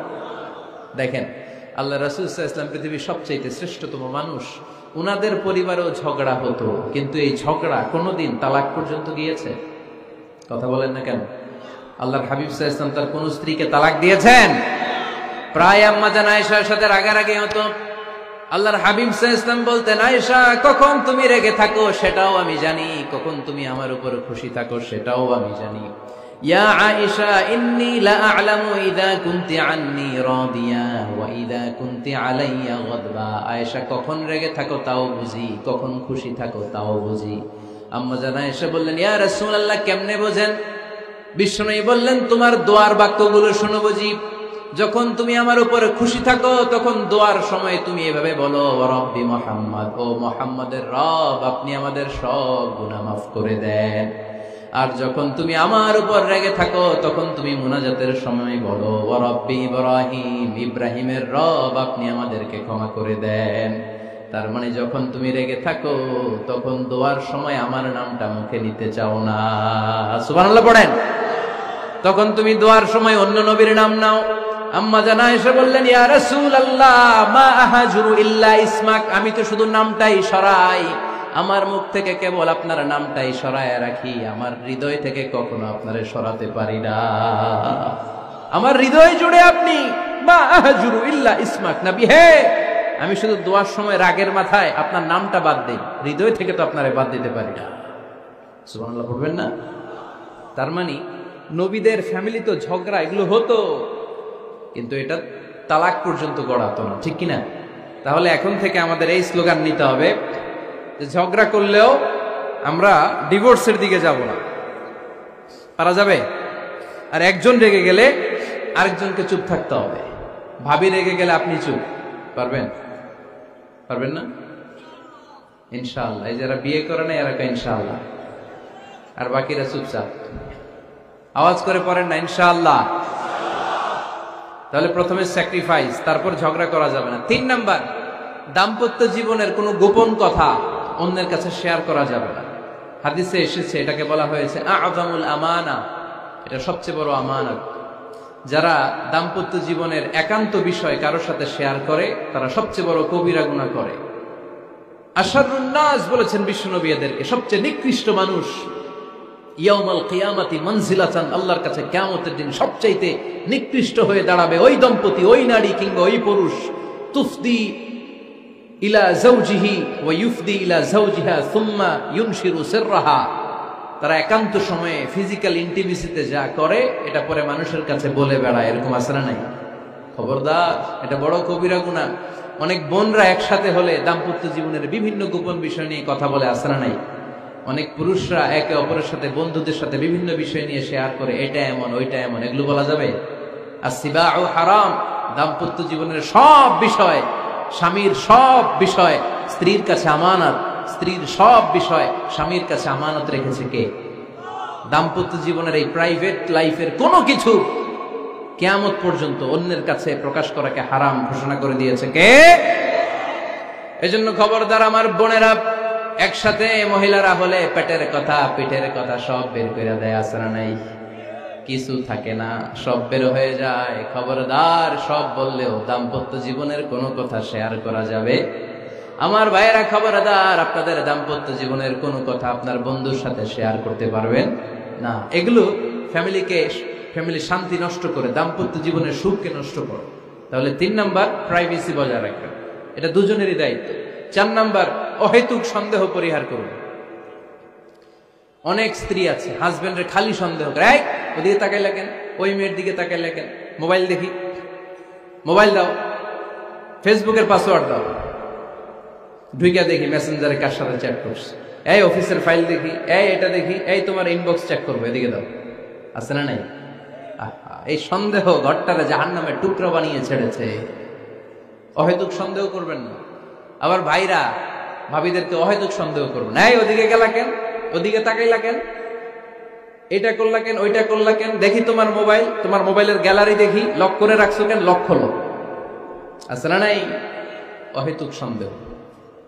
দেখেন আল্লাহ রাসূল সাল্লাল্লাহু আলাইহি ওয়াসাল্লাম পৃথিবীর সবচেয়ে শ্রেষ্ঠতম মানুষ। উনাদের পরিবারেও ঝগড়া হতো, কিন্তু এই ঝগড়া কোনোদিন তালাক পর্যন্ত গিয়েছে? কথা বলেন না কেন? আল্লাহর হাবিব সাল্লাল্লাহু আলাইহি ওয়াসাল্লাম তার কোন স্ত্রীকে তালাক দিয়েছেন? প্রায় আম্মা জান আয়েশার সাথে রাগারাগি হতো। আল্লাহর হাবিব সাল্লাল্লাহু আলাইহি ওয়াসাল্লাম বলতেন, আয়েশা কখন তুমি রেগে থাকো সেটাও আমি জানি, কখন তুমি আমার উপর খুশি থাকো সেটাও আমি জানি। ইয়া আয়েশা ইন্নী লা আ'লামু ইযা কুনতি আন্নী রাদিয়া ওয়া ইযা কুনতি আলাইয়া গাদবা। আয়েশা কখন রেগে থাকো তাও বুঝি, কখন খুশি থাকো তাও বুঝি। আম্মা জান আয়েশা বললেন, ইয়া রাসূলুল্লাহ কেমনে বোঝেন? বিশ্বনবী বললেন, তোমার দোয়ার বাক্যগুলো শুনো বুঝি। যখন তুমি আমার উপরে খুশি থাকো তখন দোয়ার সময় তুমি এভাবে বলো, ওয়া রাব্বি মুহাম্মদ, ও মুহাম্মাদের রব, আপনি আমাদের সব গুনাহ মাফ করে দেন। আর যখন তুমি আমার উপর রেগে থাকো তখন তুমি মুনাজাতের সময় বলো, ওয়া রাব্বি ইব্রাহিম, ইব্রাহিমের রব, আপনি আমাদেরকে ক্ষমা করে দেন। তার মানে যখন তুমি রেগে থাকো তখন দোয়ার সময় আমার নামটা মুখে নিতে চাও না। সুবহানাল্লাহ পড়েন। তখন তুমি দোয়ার সময় অন্য নবীর নাম নাও। আম্মা জান আয়েশা বললেন, ইয়া রাসূলুল্লাহ মা আহাজুরু ইল্লা ইসমাক, আমি তো শুধু নামটাই সরাই, আমার মুখ থেকে কেবল আপনার নামটাই সরায় রাখি, আমার হৃদয় থেকে কখনো আপনারে সরাতে পারি না। আমার হৃদয় জুড়ে আপনি, মা আহাজুরু ইল্লা ইসমাক, নবী হে, আমি শুধু দোয়ার সময় রাগের মাথায় আপনার নামটা বাদ দেই, হৃদয় থেকে তো আপনারে বাদ দিতে পারি না। সুবহানাল্লাহ পড়বেন না? তার মানে নবীদের ফ্যামিলি তো ঝগড়া এগুলো হতো, কিন্তু এটা তালাক পর্যন্ত গড়াতো না, ঠিক কিনা? তাহলে এখন থেকে আমাদের এই স্লোগান নিতে হবে যে ঝগড়া করলেও আমরা ডিভোর্সের দিকে যাব না। পারা যাবে? আর একজন রেগে গেলে আরেকজনকে চুপ থাকতে হবে। ভাবি রেগে গেলে আপনি চুপ, পারবেন? পারবেন না? ইনশাআল্লাহ। এই যারা বিয়ে করে না এরা ইনশাআল্লাহ, আর বাকিরা চুপচাপ। আওয়াজ করে পড়েন না ইনশাআল্লাহ। তাহলে প্রথমে স্যাক্রিফাইস, তারপর ঝগড়া করা যাবে না। 3 নাম্বার, দাম্পত্য জীবনের কোনো গোপন কথা অন্যের কাছে শেয়ার করা যাবে না। হাদিসে এসেছে, এটাকে বলা হয়েছে আ'যামুল আমানা, এটা সবচেয়ে বড় আমানত। যারা দাম্পত্য জীবনের একান্ত বিষয় কারোর সাথে শেয়ার করে তারা সবচেয়ে বড় কবিরা গুনাহ করে। আশারুন নাস বলেছেন বিশ্বনবী এদেরকে, সবচেয়ে নিকৃষ্ট মানুষ ইয়াউমাল কিয়ামাতি মানজিলাতান, আল্লাহর কাছে কিয়ামতের দিন সবচাইতে নিকৃষ্ট হয়ে দাঁড়াবে ওই দম্পতি, ওই নারী কিংবা ওই পুরুষ, তুফদি ইলা যাওজিহি ওয়া ইউফদি ইলা যাওজিহা সুম্মা ইউনশিরু সিররাহা, তারা একান্ত সময়ে ফিজিক্যাল ইন্টিমেসিতে যা করে এটা পরে মানুষের কাছে বলে বেড়ায়। এরকম আছে না নাই? খবরদার, এটা বড় কবিরা গুনাহ। অনেক বোনরা একসাথে হলে দাম্পত্য জীবনের বিভিন্ন গোপন বিষয় নিয়ে কথা বলে, আছে না নাই? অনেক পুরুষরা একে অপরের সাথে, বন্ধুদের সাথে বিভিন্ন বিষয় নিয়ে শেয়ার করে, এটা এমন ওইটা এমন, এগুলো বলা যাবে? আসিবাউ হারাম। দাম্পত্য জীবনের সব বিষয়, স্বামীর সব বিষয় স্ত্রীর কাছে আমানত, স্ত্রীর সব বিষয় স্বামীর কাছে আমানত রেখেছে কে? দাম্পত্য জীবনের এই প্রাইভেট লাইফের কোনো কিছু কিয়ামত পর্যন্ত অন্যের কাছে প্রকাশ করাকে হারাম ঘোষণা করে দিয়েছে কে? এজন্য খবরদার আমার বোনেরা, একসাথে মহিলারা হলে পেটের কথা পিঠের কথা সব বের করে দেয়, আছে না নাই? কিছু থাকে না, সব বের হয়ে যায়। খবরদার, সব বললেও দাম্পত্য জীবনের কোনো কথা শেয়ার করা যাবে? আমার ভাইয়েরা খবরদার, আপনাদের দাম্পত্য জীবনের কোনো কথা আপনার বন্ধুর সাথে শেয়ার করতে পারবেন না। এগুলো ফ্যামিলি শান্তি নষ্ট করে, দাম্পত্য জীবনের সুখকে নষ্ট করে। তাহলে 3 নাম্বার, প্রাইভেসি বজায় রাখবেন, এটা দুজনেরই দায়িত্ব। 4 নাম্বার, অহেতুক সন্দেহ পরিহার করুন। অনেক স্ত্রী আছে হাজবেন্ডের খালি সন্দেহ করে, এই ওদিকে তাকাই লাগেন, ওই মেয়ের দিকে তাকাই লাগেন, মোবাইল দেখি, মোবাইল দাও, ফেসবুকের পাসওয়ার্ড দাও, ঢুইকা দেখি মেসেঞ্জারে কার সাথে চ্যাট করছে, এই অফিসের ফাইল দেখি, এই এটা দেখি, এই তোমার ইনবক্স চেক করবো, এদিকে দাও, আছে না নাই? এই সন্দেহ ঘরটারে জাহান্নামের টুকরা বানিয়ে ছেড়েছে। অহেতুক সন্দেহ করবেন না। আবার ভাইরা ভাবিদেরকে অহেতুক সন্দেহ করবেন, এই ওদিকে গেলা কেন, ওদিকে তাকাইলা কেন, এটা করলা কেন, ওইটা করলা কেন, দেখি তোমার মোবাইল, তোমার মোবাইলের গ্যালারি দেখি, লক করে রাখছো কেন, লক খোলো, আছে না নাই? অহেতুক সন্দেহ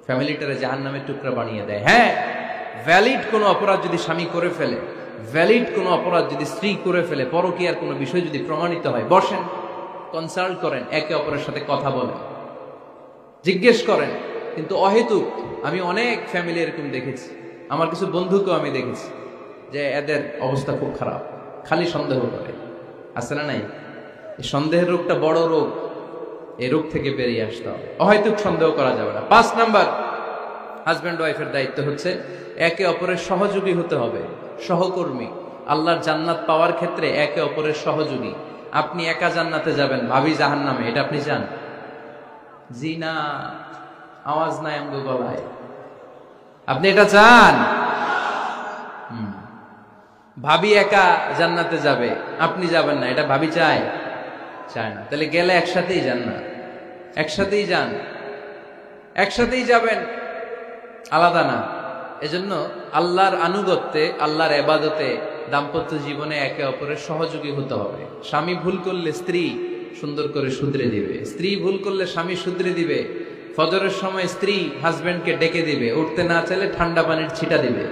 ফ্যামিলিটারে জাহান্নামের টুকরা বানিয়ে দেয়। হ্যাঁ, ভ্যালিড কোনো অপরাধ যদি স্বামী করে ফেলে, ভ্যালিড কোনো অপরাধ যদি স্ত্রী করে ফেলে, পরকীয়ার কোনো বিষয় যদি প্রমাণিত হয়, বসেন, কনসাল্ট করেন, একে অপরের সাথে কথা বলেন, জিজ্ঞেস করেন। কিন্তু অহেতুক, আমি অনেক ফ্যামিলি এরকম দেখেছি, আমার কিছু বন্ধুকেও আমি দেখেছি যে এদের অবস্থা খুব খারাপ, খালি সন্দেহ করে, আছে না নাই? এই সন্দেহের রোগটা বড় রোগ, এই রোগ থেকে বেরিয়ে আসতে হবে। অহেতুক সন্দেহ করা যাবে না। 5 নাম্বার, হাজব্যান্ড ওয়াইফের দায়িত্ব হচ্ছে একে অপরের সহযোগী হতে হবে, সহকর্মী। আল্লাহর জান্নাত পাওয়ার ক্ষেত্রে একে অপরের সহযোগী। আপনি একা জান্নাতে যাবেন, ভাবি জাহান্নামে, এটা আপনি চান? জি না, আওয়াজ নাই আমগো গলায়। আপনি এটা চান? ভাবি একা জান্নাতে যাবে, আপনি যাবেন না, এটা ভাবি চায়? চায় না। তাহলে গেলে একসাথেই যান না, একসাথেই যান, একসাথেই যাবেন, আলাদা না। এজন্য আল্লাহর আনুগত্যে, আল্লাহর ইবাদতে, দাম্পত্য জীবনে একে অপরের সহযোগী হতে হবে। স্বামী ভুল করলে স্ত্রী সুন্দর করে শুধরে দিবে, স্ত্রী ভুল করলে স্বামী শুধরে দিবে। ফজরের সময় স্ত্রী হাজবেন্ডকে ডেকে দিবে, উঠতে না চাইলে ঠান্ডা পানির ছিটা দিবে।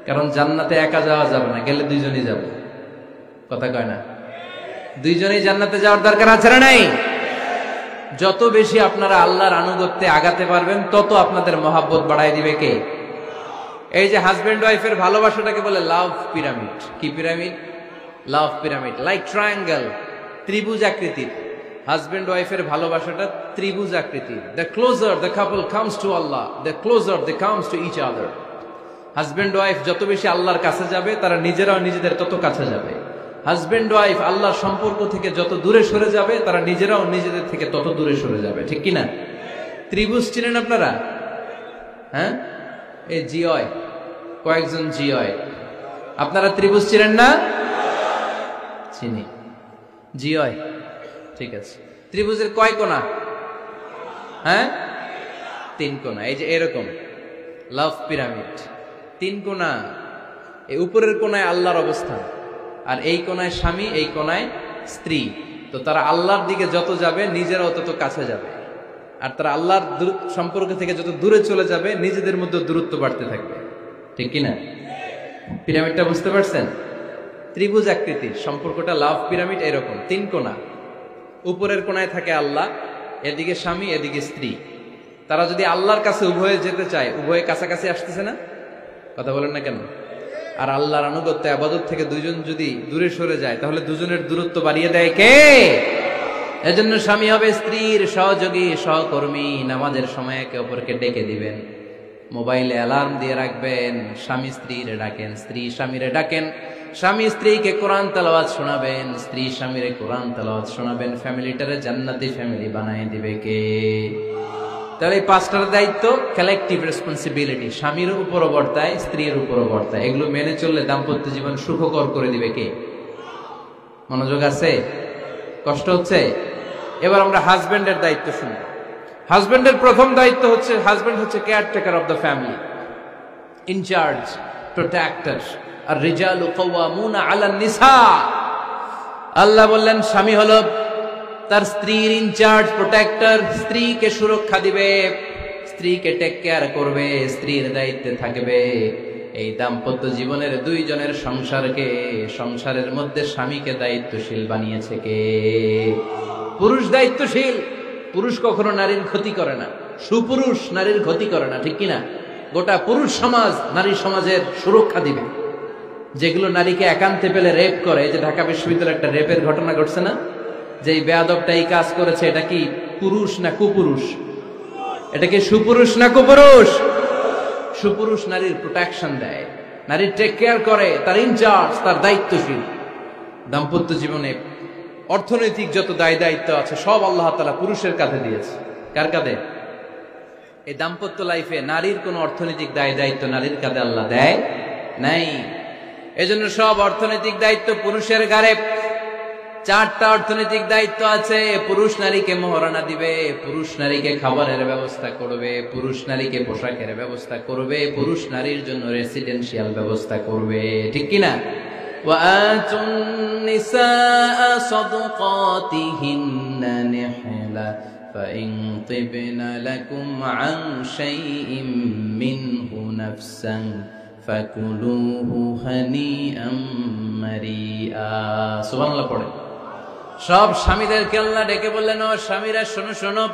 কারণ জান্নাতে একা যাওয়া যাবে না, গেলে দুইজনই যাবে। কথা কয় না? দুইজনেই জান্নাতে যাওয়ার দরকার আছে না নাই? যত বেশি আপনারা আল্লাহর আনুগত্যে আগাতে পারবেন, তত আপনাদের মহাব্বত বাড়াই দিবে কে? এই যে হাজবেন্ড ওয়াইফের ভালোবাসাটাকে বলে লাভ পিরামিড। কি pyramid? Love pyramid, like triangle, ত্রিভুজ আকৃতির। হাজবেন্ড ওয়াইফের ভালোবাসাটা ত্রিভুজ আকৃতির। The closer the couple comes to Allah, the closer they comes to each other. Husband wife যত বেশি আল্লাহর কাছে যাবে, তারা নিজেরাও নিজেদের তত কাছে যাবে। হাজবেন্ড ওয়াইফ আল্লাহর সম্পর্ক থেকে যত দূরে সরে যাবে, তারা নিজেরাও নিজেদের থেকে তত দূরে সরে যাবে। ঠিক কিনা? ত্রিভুজ চিনেন আপনারা? হ্যাঁ, এই জিওয় কয়েকজন জিওয়, আপনারা ত্রিভুজ চিনেন না? চিনি, জিওয়, ঠিক আছে। ত্রিভুজের কয় কোণা? হ্যাঁ, 3 কোণা। এই যে এরকম লাভ পিরামিড, 3 কোণা। এই উপরের কোণায় আল্লাহর অবস্থান, আর এই কোণায় স্বামী, এই কোণায় স্ত্রী। তো তারা আল্লাহর দিকে যত যাবে, নিজেরাও তত কাছে যাবে। আর তারা আল্লাহর সম্পর্ক থেকে যত দূরে চলে যাবে, নিজেদের মধ্যে দূরত্ব বাড়তে থাকবে। ঠিক কিনা? পিরামিডটা বুঝতে পারছেন? ত্রিভুজ আকৃতির সম্পর্কটা লাভ পিরামিড এরকম, 3 কোণা। উপরের কোণায় থাকে আল্লাহ, এদিকে স্বামী, এদিকে স্ত্রী। তারা যদি আল্লাহর কাছে উভয়ে যেতে চায়, উভয়ে কাছাকাছি আসতেছে না? কথা বলেন না কেন? আর আল্লাহর আনুগত্য ইবাদত থেকে দুইজন যদি দূরে সরে যায় তাহলে দুজনের দূরত্ব বাড়িয়ে দেয় কে? এজন্য স্বামী হবে স্ত্রীর সহযোগী, সহকর্মী। নামাজের সময় একে অপরকে ডেকে দিবেন, মোবাইলে অ্যালার্ম দিয়ে রাখবেন। স্বামী স্ত্রীরে ডাকেন, স্ত্রী স্বামীরে ডাকেন। স্বামী স্ত্রীকে কোরআন তেলাওয়াত শোনাবেন, স্ত্রী স্বামীরে কোরআন তেলাওয়াত শোনাবেন। ফ্যামিলিটারে জান্নাতি ফ্যামিলি বানায় দিবে কে? তাহলে এই পাঁচটার দায়িত্ব কালেকটিভ রেসপন্সিবিলিটি, স্বামীর উপরও বর্তায়, স্ত্রীর উপরও বর্তায়। এগুলো মেনে চললে দাম্পত্য জীবন সুখকর করে দিবে কে? মনোযোগ আছে? কষ্ট হচ্ছে? এবার আমরা হাজবেন্ডের দায়িত্ব শুনব। হাজবেন্ডের প্রথম দায়িত্ব হচ্ছে, হাজবেন্ড হচ্ছে caretaker of the family, incharge, protector. আর রিজালু কাওয়ামুনা আলান নিসা। আল্লাহ বললেন স্বামী হলো তার স্ত্রীর ইনচার্জ, প্রোটেক্টর। স্ত্রীকে সুরক্ষা দিবে, স্ত্রীকে টেক কেয়ার করবে, স্ত্রীর দায়িত্বে থাকবে। এই দাম্পত্য জীবনের দুইজনের সংসারকে, সংসারের মধ্যে স্বামীকে দায়িত্বশীল বানিয়েছে কে? পুরুষ দায়িত্বশীল। পুরুষ কখনো নারীর ক্ষতি করে না, সুপুরুষ নারীর ক্ষতি করে না, ঠিক কিনা? গোটা পুরুষ সমাজ নারী সমাজের সুরক্ষা দিবে। যেগুলো নারীকে একান্তে পেলে রেপ করে, যে ঢাকা বিশ্ববিদ্যালয়ে একটা রেপের ঘটনা ঘটছে না, যে এই বেয়াদবটা এই কাজ করেছে, এটা কি পুরুষ না কুপুরুষ? এটা কি সুপুরুষ না কুপুরুষ? সুপুরুষ নারীর প্রোটেকশন দেয়, নারীর টেক কেয়ার করে, তার ইনচার্জ, তার দায়িত্বশীল। দাম্পত্য জীবনে অর্থনৈতিক যত দায় দায়িত্ব আছে সব আল্লাহ তাআলা পুরুষের কাঁধে দিয়েছে। কার কাঁধে? এই দাম্পত্য লাইফে নারীর কোনো অর্থনৈতিক দায় দায়িত্ব নারীর কাঁধে আল্লাহ দেয় নাই। এজন্য সব অর্থনৈতিক দায়িত্ব পুরুষের ঘাড়ে। চারটা অর্থনৈতিক দায়িত্ব আছে। পুরুষ নারীকে মহারণা দিবে, পুরুষ নারীকে খাবারের ব্যবস্থা করবে, পুরুষ নারীকে পোশাকের ব্যবস্থা করবে, পুরুষ নারীর জন্য রেসিডেন্সিয়াল ব্যবস্থা করবে, ঠিক কিনা? وآتوا النساء صدقاتهن نحلة فإن طبن لكم عن شيء منه نفسا فكلوه هنيئا مريئا। সুবহানাল্লাহ পড়ে। সব স্বামীদেরকে আল্লাহ ডেকে বললেন, ও স্বামীরা শোনো শোনো,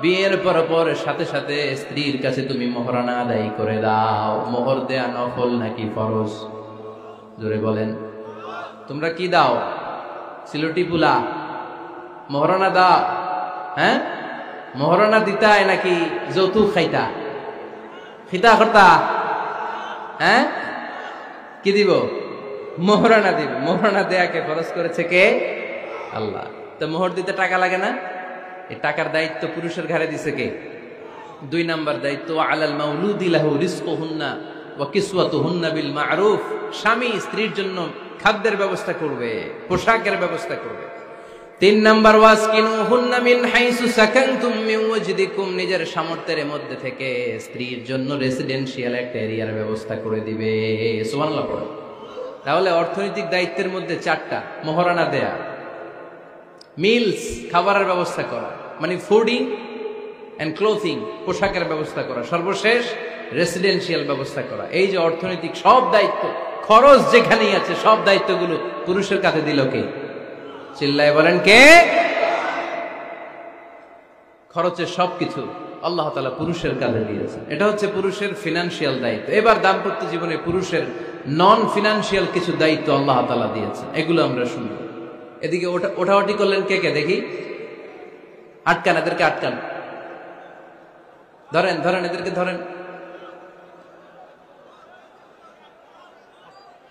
বিয়ের পর সাথে সাথে স্ত্রীর কাছে তুমি মোহরানা আদায় করে দাও। মোহর দেয়া নফল নাকি ফরজ? জোরে বলেন। তোমরা কি দাও? সিলুটি পুলা মোহরানা দাও? হ্যাঁ, মোহরানা দিতায় নাকি যৌতুক খাইতা? খিতা করতা? হ্যাঁ, কি দিব? মোহরানা দিব। মোহরানা দেয়াকে ফরজ করেছে কে? আল্লাহ। তো মোহর দিতে টাকা লাগে না? এই টাকার দায়িত্ব পুরুষের ঘাড়ে দিছে কে? 2 নাম্বার দায়িত্ব, আলাল মাউলুদি লাহু রিজকুহুন্না ওয়া কিসওয়াতুহুন্না বিল মা'রুফ। স্বামী স্ত্রীর জন্য খাদ্যের ব্যবস্থা করবে, পোশাকের ব্যবস্থা করবে। 3 নাম্বার, ওয়াসকিনুহুন্না মিন হাইসু সাকানতুম মিন ওয়াজদিকুম। নিজের সামর্থ্যের মধ্যে থেকে স্ত্রীর জন্য রেসিডেন্সিয়াল একটা এরিয়ার ব্যবস্থা করে দিবে। সুবহানাল্লাহ পড়ো। তাহলে অর্থনৈতিক দায়িত্বের মধ্যে 4টা: মোহরানা দেয়া, মিলস খাবারের ব্যবস্থা করা, মানে ফুডিং এন্ড ক্লোথিং, পোশাকের ব্যবস্থা করা, সর্বশেষ রেসিডেন্সিয়াল ব্যবস্থা করা। এই যে অর্থনৈতিক সব দায়িত্ব, খরচ যেখানেই আছে সব দায়িত্বগুলো পুরুষের কাছে দিল কে? চিল্লায় বলেন কে? খরচের সবকিছু আল্লাহ তাআলা পুরুষের কাছে দিয়েছেন। এটা হচ্ছে পুরুষের ফিনান্সিয়াল দায়িত্ব। এবার দাম্পত্য জীবনে পুরুষের নন ফিনান্সিয়াল কিছু দায়িত্ব আল্লাহ তাআলা দিয়েছেন, এগুলো আমরা শুনব। এদিকে ওঠাওটি করলেন কে কে দেখি? আটকান, এদেরকে আটকান। ধরেন ধরেন, এদেরকে ধরেন।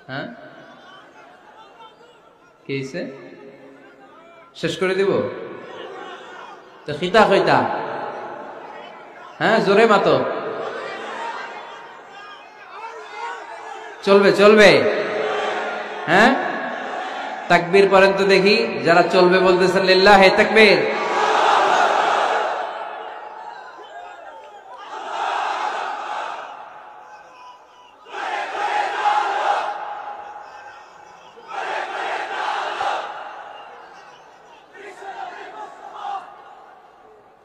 হ্যাঁ, কি হইছে? শেষ করে দিব তো? খিতা কইতা? হ্যাঁ, জোরে মাতো। চলবে চলবে? হ্যাঁ, তাকবীর পড়েন তো দেখি। যারা চলবে বলতেছেন লিল্লাহি তাকবীর।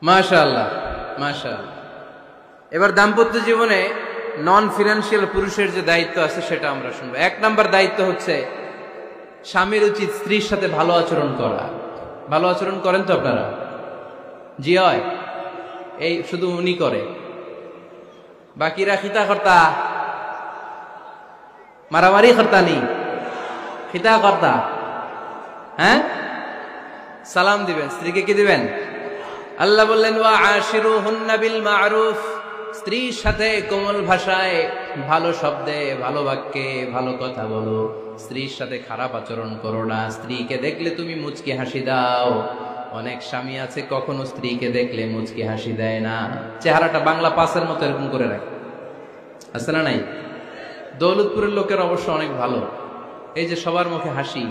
মাশাআল্লাহ মাশাআল্লাহ। এবার দাম্পত্য জীবনে নন ফিনান্সিয়াল পুরুষের যে দায়িত্ব আছে সেটা আমরা শুনবো। 1 নাম্বার দায়িত্ব হচ্ছে স্বামীর উচিত স্ত্রীর সাথে ভালো আচরণ করা। ভালো আচরণ করেন তো আপনারা? জি হয়। এই শুধু উনি করে, বাকিরা খিতা কর্তা? মারামারি করতা নি, খিতা করতা? হ্যাঁ, সালাম দিবেন, স্ত্রীকে কি দিবেন? আল্লাহ বললেন ওয়া আশিরুহুন্না বিল মা'রুফ, স্ত্রীর সাথে কোমল ভাষায়, ভালো শব্দে, ভালো বাক্যে, ভালো কথা বলো। স্ত্রীর সাথে খারাপ আচরণ করো না। স্ত্রীকে দেখলে তুমি মুচকি হাসি দাও। অনেক স্বামী আছে কখনো স্ত্রীকে দেখলে মুচকি হাসি দেয় না, চেহারাটা বাংলা পাসের মতো এরকম করে রাখে, আছে না নাই? দৌলতপুরের লোকের অবশ্য অনেক ভালো, এই যে সবার মুখে হাসি,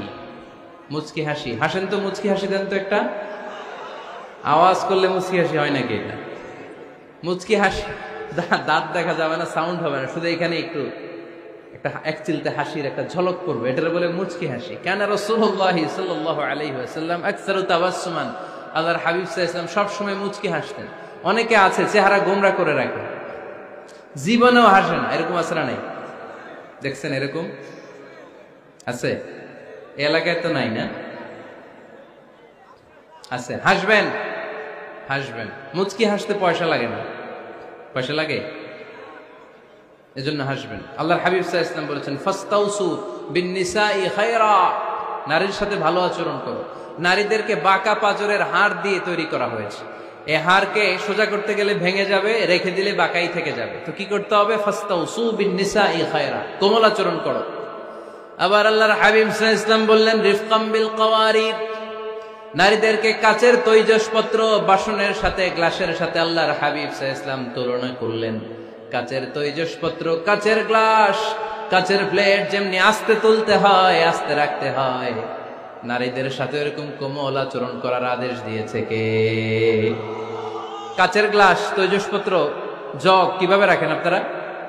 মুচকি হাসি। হাসেন তো, মুচকি হাসি দেন তো একটা। আওয়াজ করলে মুচকি হাসি হয় নাকি? এটা মুচকি হাসি, দাঁত দেখা যাবে না, সাউন্ড হবে না, শুধু এখানে একটু একটা এক চিলতে হাসির একটা ঝলক পড়বে, এটা বলে মুচকি হাসি। কেন রাসূলুল্লাহ সাল্লাল্লাহু আলাইহি ওয়াসাল্লাম আকসারু তাবাসসুমান, আল্লাহর হাবিব সাল্লাল্লাহু আলাইহি ওয়াসাল্লাম সব সময় মুচকি হাসতেন। অনেকে আছে চেহারা গোমরা করে রাখে, জীবনেও হাসে না, এরকম আছে না নাই? দেখছেন এরকম আছে? এলাকায় তো নাই না? আছে। হাসবেন, হাসবেন। মুচকি হাসতে পয়সা লাগে না, পয়সা লাগে? এজন্য হাসবেন। আল্লাহর হাবিব সাল্লাল্লাহু আলাইহি ওয়াসাল্লাম বলেছেন ফাস্তাউসু বিন-নিসাই খায়রা, নারীর সাথে ভালো আচরণ করো। নারীদেরকে বাঁকা পাঁজরের হাড় দিয়ে তৈরি করা হয়েছে। এই হাড়কে সোজা করতে গেলে ভেঙে যাবে, রেখে দিলে বাঁকাই থেকে যাবে। তো কি করতে হবে? ফাস্তাউসু বিন-নিসাই খায়রা, কোমল আচরণ করো। আবার আল্লাহর হাবিব সাল্লাল্লাহু আলাইহি ওয়াসাল্লাম বললেন রিফকাম বিল কাওয়ারির, নারীদেরকে কাচের তৈজসপত্র, বাসনের সাথে, গ্লাসের সাথে আল্লাহর হাবিব সাল্লাল্লাহু আলাইহি ওয়াসাল্লাম তুলনা করলেন। কাচের তৈজসপত্র, কাচের গ্লাস, কাচের প্লেট যেমনি আস্তে তুলতে হয়, আস্তে রাখতে হয়, নারীদের সাথে এরকম কোমল আচরণ করার আদেশ দিয়েছে কে? কাচের গ্লাস, তৈজসপত্র, জগ কিভাবে রাখেন আপনারা?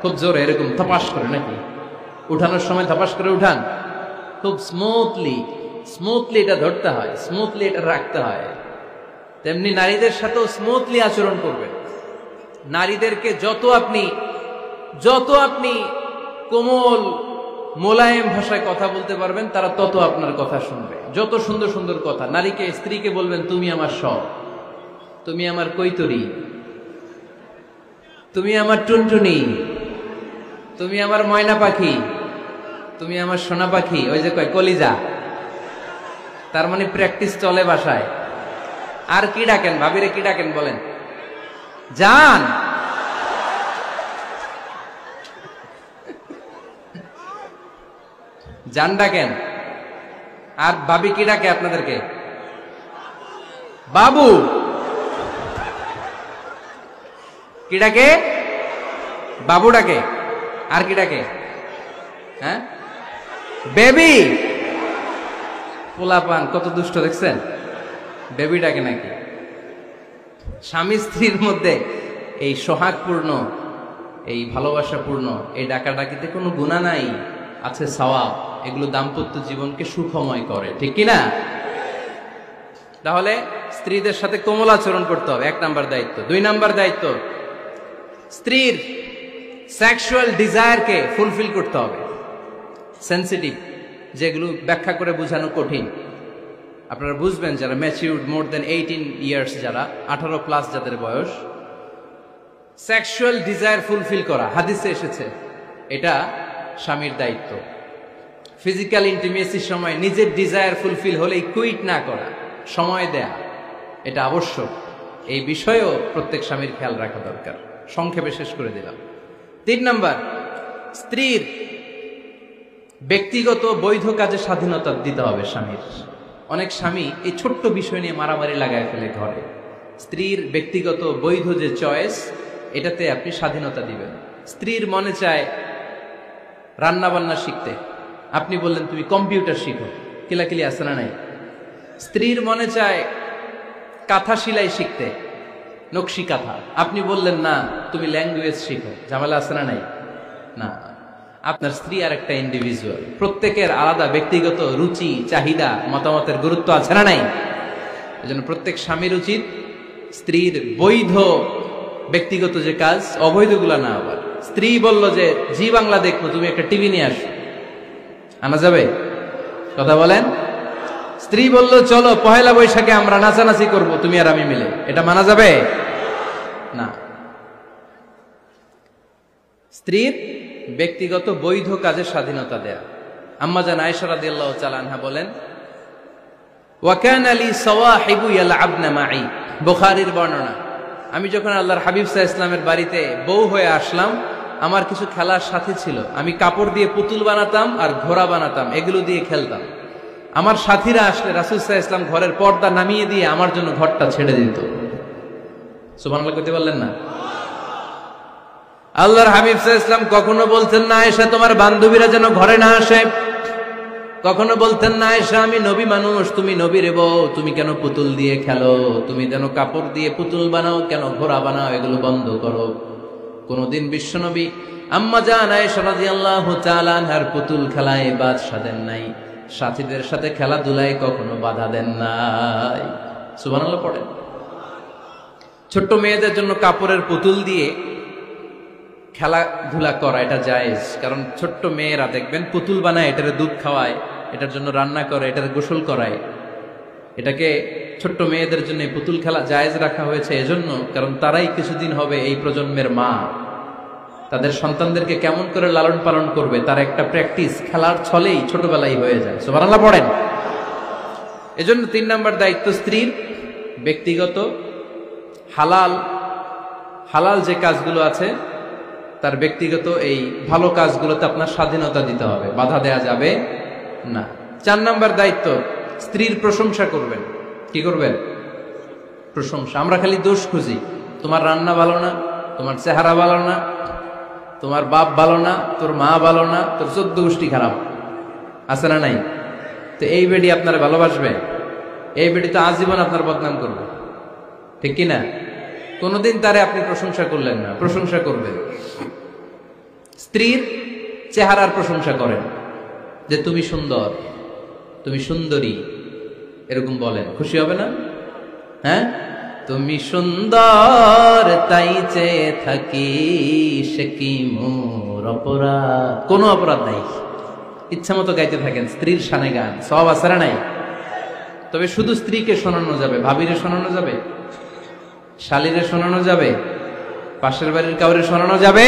খুব জোরে এরকম থপাস করে নাকি? উঠানোর সময় থপাস করে উঠান? খুব স্মুথলি, স্মুথলি এটা ধরতে হয়, স্মুথলি এটা রাখতে হয়। তেমনি নারীদের সাথেও স্মুথলি আচরণ করবেন। নারীদেরকে যত আপনি কোমল মোলায়েম ভাষায় কথা বলতে পারবেন, তারা তত আপনার কথা শুনবে। যত সুন্দর সুন্দর কথা, নারীকে, স্ত্রীকে বলবেন তুমি আমার সব, তুমি আমার কৈতরি, তুমি আমার টুনটুনি, তুমি আমার ময়না পাখি, তুমি আমার সোনা পাখি। ওই যে কয় কলিজা, তার মানে প্র্যাকটিস চলে বাসায়। আর কি ডাকেন? ভাবিরে কি ডাকেন বলেন? জান। জান ডাকেন। আর ভাবি কি ডাকে আপনাদেরকে? বাবু। কি ডাকে? বাবু ডাকে। আর কি ডাকে? হ্যাঁ, বেবি। পোলাপান কত দুষ্ট দেখছেন, বেবি ডাকে নাকি? স্বামী স্ত্রীর মধ্যে এই সোহাগপূর্ণ, এই ভালোবাসাপূর্ণ এই ডাকাডাকিতে কোনো গুনাহ নাই, আছে সওয়াব। এগুলো দাম্পত্য জীবনকে সুখময় করে, ঠিক কিনা? তাহলে স্ত্রীদের সাথে কোমল আচরণ করতে হবে, 1 নাম্বার দায়িত্ব। 2 নাম্বার দায়িত্ব, স্ত্রীর সেক্সুয়াল ডিজায়ারকে ফুলফিল করতে হবে। সেনসিটিভ, যেগুলো ব্যাখ্যা করে বোঝানো কঠিন, আপনারা বুঝবেন যারা ম্যাচিউরড, মোর দেন 18 ইয়ার্স, যারা 18+ যাদের বয়স, সেক্সুয়াল ডিজায়ার ফুলফিল করা হাদিসে এসেছে, এটা স্বামীর দায়িত্ব। ফিজিক্যাল ইন্টিমেসির সময় নিজের ডিজায়ার ফুলফিল হলেই কুইট না করা, সময় দেয়া, এটা আবশ্যক। এই বিষয়েও প্রত্যেক স্বামীর খেয়াল রাখা দরকার। সংক্ষেপে শেষ করে দিলাম। 3 নাম্বার, স্ত্রীর ব্যক্তিগত বৈধ কাজে স্বাধীনতা দিতে হবে স্বামীর। অনেক স্বামী এই ছোট্ট বিষয় নিয়ে মারামারি লাগায় ফেলে ঘরে। স্ত্রীর ব্যক্তিগত বৈধ যে চয়েস, এটাতে আপনি স্বাধীনতা দিবেন। স্ত্রীর মনে চায় রান্না বান্না শিখতে, আপনি বললেন তুমি কম্পিউটার শিখো, কিলাকিলি আছে না নাই? স্ত্রীর মনে চায় কাঁথা সেলাই শিখতে, নকশি কাঁথা, আপনি বললেন না তুমি ল্যাঙ্গুয়েজ শিখো, ঝামেলা আছে না নাই? না, আপনার স্ত্রী আর একটা ইন্ডিভিজুয়াল, প্রত্যেকের আলাদা ব্যক্তিগত রুচি, চাহিদা, মতামতের গুরুত্ব আছে না নাই? এজন্য প্রত্যেক স্বামীর উচিত স্ত্রীর বৈধ ব্যক্তিগত যে কাজ, অবৈধগুলা না। আবার স্ত্রী বলল যে জি বাংলা দেখবো, তুমি একটা টিভি নিয়ে আসো, আনা যাবে? কথা বলেন। স্ত্রী বলল চলো পহেলা বৈশাখে আমরা নাচানাচি করব তুমি আর আমি মিলে, এটা মানা যাবে না। স্ত্রীর ব্যক্তিগত বৈধ কাজে স্বাধীনতা দেয়া। আম্মা জান আয়েশা রাদিয়াল্লাহু তাআলা আনহা বলেন, ওয়া কানা লি সাওয়াহিবু ইয়ালআবনা মাই, বুখারীর বর্ণনা। আমি যখন আল্লাহর হাবিব সাল্লাল্লাহু আলাইহি ওয়াসাল্লামের বাড়িতে বউ হয়ে আসলাম, আমার কিছু খেলার সাথী ছিল। আমি কাপড় দিয়ে পুতুল বানাতাম আর ঘোড়া বানাতাম, এগুলো দিয়ে খেলতাম। আমার সাথীরা আসলে রাসূল সাল্লাল্লাহু আলাইহি ওয়াসাল্লাম ঘরের পর্দা নামিয়ে দিয়ে আমার জন্য ঘরটা ছেড়ে দিত। সুবহানাল্লাহ কইতে পারলেন না? আল্লাহর হাবিব সাল্লাল্লাহু আলাইহি ওয়াসাল্লাম কখনো বলতেন না, আয়েশা তোমার বান্ধবীরা যেন ঘরে না আসে। কখনো বলতেন না, আয়েশা আমি নবী মানুষ, তুমি নবীর বউ, তুমি কেন পুতুল দিয়ে খেলো? তুমি যেন কাপড় দিয়ে পুতুল বানাও, কেন ঘোড়া বানাও, এগুলো বন্ধ করো। কোনদিন বিশ্বনবী আম্মা জান আয়েশা রাদিয়াল্লাহু তাআলা আনহার পুতুল খেলায় বাধা দেন নাই, সাথীদের সাথে খেলাধুলায় কখনো বাধা দেন নাই। সুবহানাল্লাহ পড়েন। ছোট্ট মেয়েদের জন্য কাপড়ের পুতুল দিয়ে খেলাধুলা করা এটা জায়েজ, কারণ ছোট্ট মেয়েরা দেখবেন পুতুল বানায়, এটারে দুধ খাওয়ায়, এটার জন্য রান্না করে, এটার গোসল করায়। এটাকে ছোট্ট মেয়েদের জন্য পুতুল খেলা জায়েজ রাখা হয়েছে এজন্য, কারণ তারাই কিছুদিন হবে এই প্রজন্মের মা। তাদের সন্তানদেরকে কেমন করে লালন পালন করবে তার একটা প্র্যাকটিস খেলার ছলেই ছোটবেলায় হয়ে যায়। সুবহানাল্লাহ পড়েন। এজন্য 3 নম্বর দায়িত্ব স্ত্রীর ব্যক্তিগত হালাল যে কাজগুলো আছে তার ব্যক্তিগত এই ভালো কাজগুলোতে আপনার স্বাধীনতা দিতে হবে, বাধা দেয়া যাবে না। 4 নম্বর দায়িত্ব, স্ত্রীর প্রশংসা করবেন। কি করবেন? প্রশংসা। আমরা খালি দোষ খুঁজি, তোমার রান্না ভালো না, তোমার চেহারা ভালো না, তোমার বাপ ভালো না, তোর মা ভালো না, তোর 14 গোষ্ঠী খারাপ, আছে না নাই? তো এই বেডি আপনার ভালোবাসবে? এই বেডি তো আজীবন আপনার বদনাম করবে, ঠিক কিনা? কোনদিন তারে আপনি প্রশংসা করলেন না, প্রশংসা করবেন। স্ত্রীর চেহারার প্রশংসা করেন, যে তুমি সুন্দর, তুমি সুন্দরী, এরকম বলেন, খুশি হবে না? হ্যাঁ, তুমি সুন্দর তাই চেয়ে থাকি, সে কি মোর অপরাধ? কোনো অপরাধ নাই, ইচ্ছা মতো গাইতে থাকেন স্ত্রীর শানে গান, সব আছে না নাই? তবে শুধু স্ত্রীকে শোনানো যাবে, ভাবিরে শোনানো যাবে, শালীরে শোনানো যাবে, পাশের বাড়ির কাউরে শোনানো যাবে?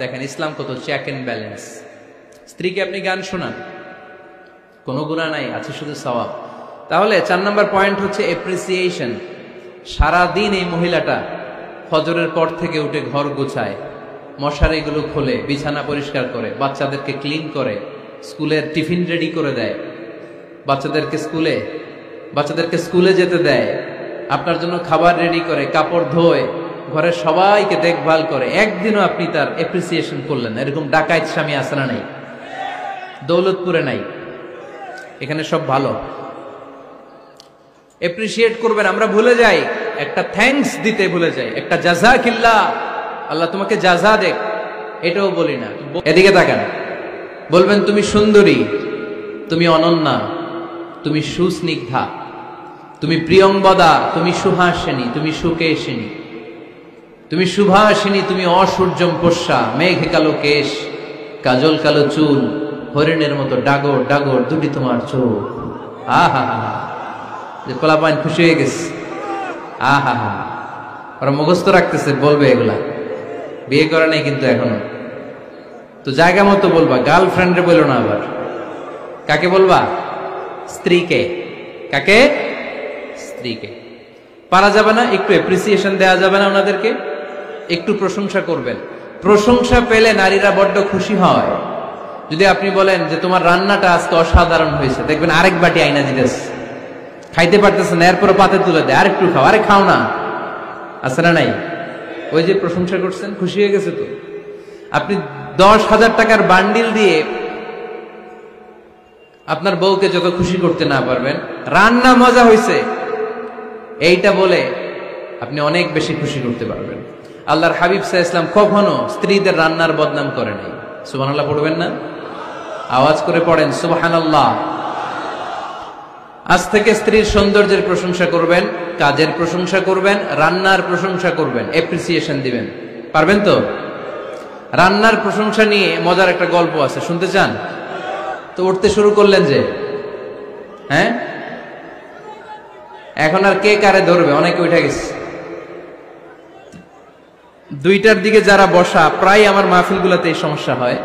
দেখেন ইসলাম কত চেক এন্ড ব্যালেন্স। স্ত্রীকে আপনি গান শোনান, কোনো গুনাহ নাই, আছে শুধু সওয়াব। তাহলে 4 নম্বর পয়েন্ট হচ্ছে এপ্রিসিয়েশন। সারাদিন এই মহিলাটা ফজরের পর থেকে উঠে ঘর গোছায়, মশারিগুলো খোলে, বিছানা পরিষ্কার করে, বাচ্চাদেরকে ক্লিন করে, স্কুলের টিফিন রেডি করে দেয়, বাচ্চাদেরকে স্কুলে যেতে দেয়, আপনার জন্য খাবার রেডি করে, কাপড় ধোয়, ঘরের সবাইকে দেখভাল করে। একদিনও আপনি তার এপ্রিসিয়েশন করলেন না। এরকম ডাকাইত স্বামী আছে না নাই? দৌলতপুরে নাই, এখানে সব ভালো। এপ্রিসিয়েট করবেন। আমরা ভুলে যাই, একটা থ্যাঙ্কস দিতে ভুলে যাই, একটা জাযাকিল্লাহ, আল্লাহ তোমাকে জাযা দেখ, এটাও বলি না। এদিকে তাকান, বলবেন তুমি সুন্দরী, তুমি অনন্যা, তুমি সুস্নিগ্ধা, তুমি প্রিয়ংবদা, তুমি সুহাসিনী, তুমি সুকেশিনী, তুমি সুভাষিনী, তুমি অসূর্যম পোষ্যা, মেঘ কালো কেশ, কাজল কালো চুল, হরিণের মতো ডাগর ডাগর দুটি তোমার চোখ। আহা হা, যে পোলাপাইন খুশি হয়ে গেছে। আহা হা, ওরা মুখস্থ রাখতেছে, বলবে এগুলা। বিয়ে করে নাই কিন্তু এখনো, তো জায়গা মতো বলবা। গার্লফ্রেন্ডে বলো না আবার। কাকে বলবা? স্ত্রীকে। কাকে? স্ত্রীকে। পারা যাবে না? একটু এপ্রিসিয়েশন দেওয়া যাবে না ওনাদেরকে? একটু প্রশংসা করবেন। প্রশংসা পেলে নারীরা বড্ড খুশি হয়। যদি আপনি বলেন যে তোমার রান্নাটা আজকে অসাধারণ হয়েছে, দেখবেন আরেক বাটি আইনা দিতেছে, খাইতে পারতেছে না, এরপর পাতে তুলে দেয়, আরেকটু খাও, আরে খাও না, আছে না নাই? ওই যে প্রশংসা করছেন, খুশি হয়ে গেছে তো। আপনি 10,000 টাকার বান্ডিল দিয়ে আপনার বউকে যত খুশি করতে না পারবেন, রান্না মজা হয়েছে এইটা বলে আপনি অনেক বেশি খুশি করতে পারবেন। আল্লাহর হাবিব সাল্লাল্লাহু আলাইহি ওয়াসাল্লাম কখনো স্ত্রীদের রান্নার বদনাম করে নাই। সুবহানাল্লাহ পড়বেন না? আওয়াজ করে পড়েন সুবহানাল্লাহ। আজ থেকে স্ত্রীর সৌন্দর্যের প্রশংসা করবেন, কাজের প্রশংসা করবেন, রান্নার প্রশংসা করবেন, এপ্রিসিয়েশন দিবেন। পারবেন তো? রান্নার প্রশংসা নিয়ে মজার একটা গল্প আছে, শুনতে চান? তো উঠতে শুরু করলেন যে, হ্যাঁ, এখন আর কে কারে ধরবে? অনেকে উঠে গেছে। 2টার দিকে যারা বসা, প্রায় আমার মাহফিলগুলোতে এই সমস্যা হয়।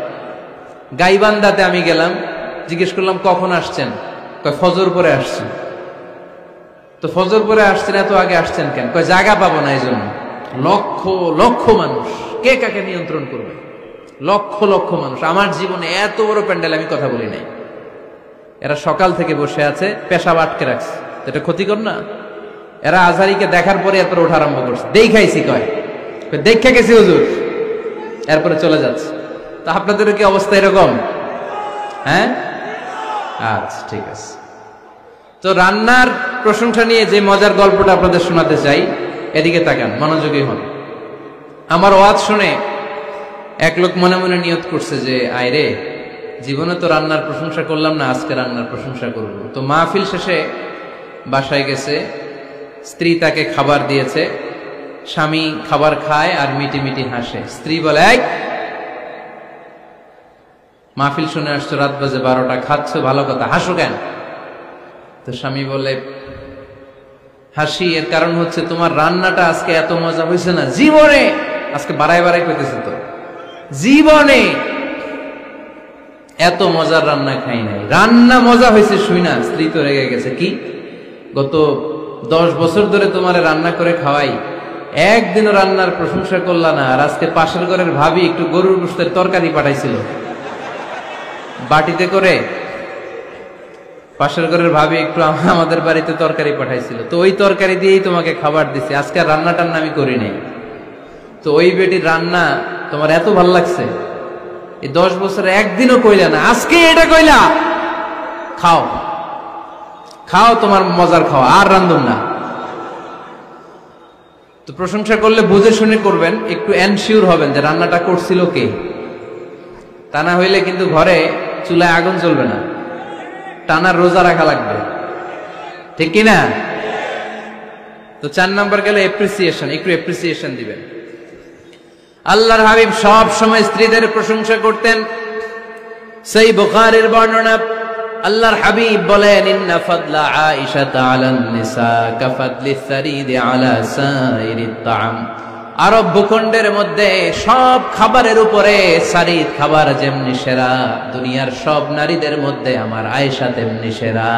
গাইবান্ধাতে আমি গেলাম, জিজ্ঞেস করলাম কখন আসছেন, কয় ফজর পরে আসছি। তো ফজর পরে আসছেন, এত আগে আসছেন কেন? কয় জায়গা পাবো না, এই জন্য। লক্ষ লক্ষ মানুষ, কে কাকে নিয়ন্ত্রণ করবে? লক্ষ লক্ষ মানুষ। আমার জীবনে এত বড় প্যান্ডেল আমি কথা বলি নাই। এরা সকাল থেকে বসে আছে, পেশাব আটকে রাখছে, এটা ক্ষতিকর না? এরা আজহারিকে দেখার পরে এরপরে ওঠা আরম্ভ করছে, দেখাইছি, কয় দেখে গেছি হুজুর, এরপরে চলে যাচ্ছে। তা আপনাদেরও কি অবস্থা এরকম? হ্যাঁ, আচ্ছা, ঠিক আছে। তো রান্নার প্রশংসা নিয়ে যে মজার গল্পটা আপনাদের শোনাতে চাই, এদিকে তাকান, মনোযোগী হন। আমার ওয়াজ শুনে এক লোক মনে মনে নিয়ত করছে যে আয়রে, জীবনে তো রান্নার প্রশংসা করলাম না, আজকে রান্নার প্রশংসা করব। তো মাহফিল শেষে বাসায় গেছে, স্ত্রী তাকে খাবার দিয়েছে, স্বামী খাবার খায় আর মিটি মিটি হাসে। স্ত্রী বলে, এই মাহফিল শুনে আসছো, রাত বাজে 12টা, খাচ্ছ ভালো কথা, হাসো কেন? তো স্বামী বলে, হাসি এর কারণ হচ্ছে তোমার রান্নাটা আজকে এত মজা হয়েছে না জীবনে, আজকে বাড়ায় বাড়ায় পেতেছে, তো জীবনে এত মজার রান্না খাই নাই। রান্না মজা হয়েছে শুই না। স্ত্রী তো রেগে গেছে, কি গত 10 বছর ধরে তোমারে রান্না করে খাওয়াই, একদিনও রান্নার প্রশংসা করলা না, আর আজকে পাশের ঘরের ভাবি একটু গরুর গোশতের তরকারি পাঠাইছিল বাটিতে করে, পাশের ঘরের ভাবি একটু আমাদের বাড়িতে তরকারি পাঠাইছিল, তো ওই তরকারি দিয়েই তোমাকে খাবার দিছি, আজকে রান্না টান্না আমি করি নাই। তো ওই বেটির রান্না তোমার এত ভাল লাগছে, এই 10 বছরে একদিনও কইলা না, আজকে এটা কইলা, খাও খাও, তোমার মজার খাওয়া, আর রান্ধুম না। তো প্রশংসা করলে বুঝে শুনে করবেন, একটু এনশিওর হবেন যে রান্নাটা করছিল কে। তা না হইলে কিন্তু ঘরে চুলায় আগুন জ্বলবে না, টানা রোজা রাখা লাগবে, ঠিক কিনা? তো 4 নাম্বার গেল এপ্রিসিয়েশন, একটু এপ্রিসিয়েশন দিবেন। আল্লাহর হাবিব সব সময় স্ত্রীদের প্রশংসা করতেন। সেই বুখারীর বর্ণনা, আল্লাহর হাবিব বলেন, ইন্না ফাদলা আয়েশা আলান নিসা কাফাদলিস সারিদ আলা সাইরিত তাআম। আরব ভূখণ্ডের মধ্যে সব খাবারের উপরে সারিদ খাবার যেমনি সেরা, দুনিয়ার সব নারীদের মধ্যে আমার আয়েশা তেমনি সেরা।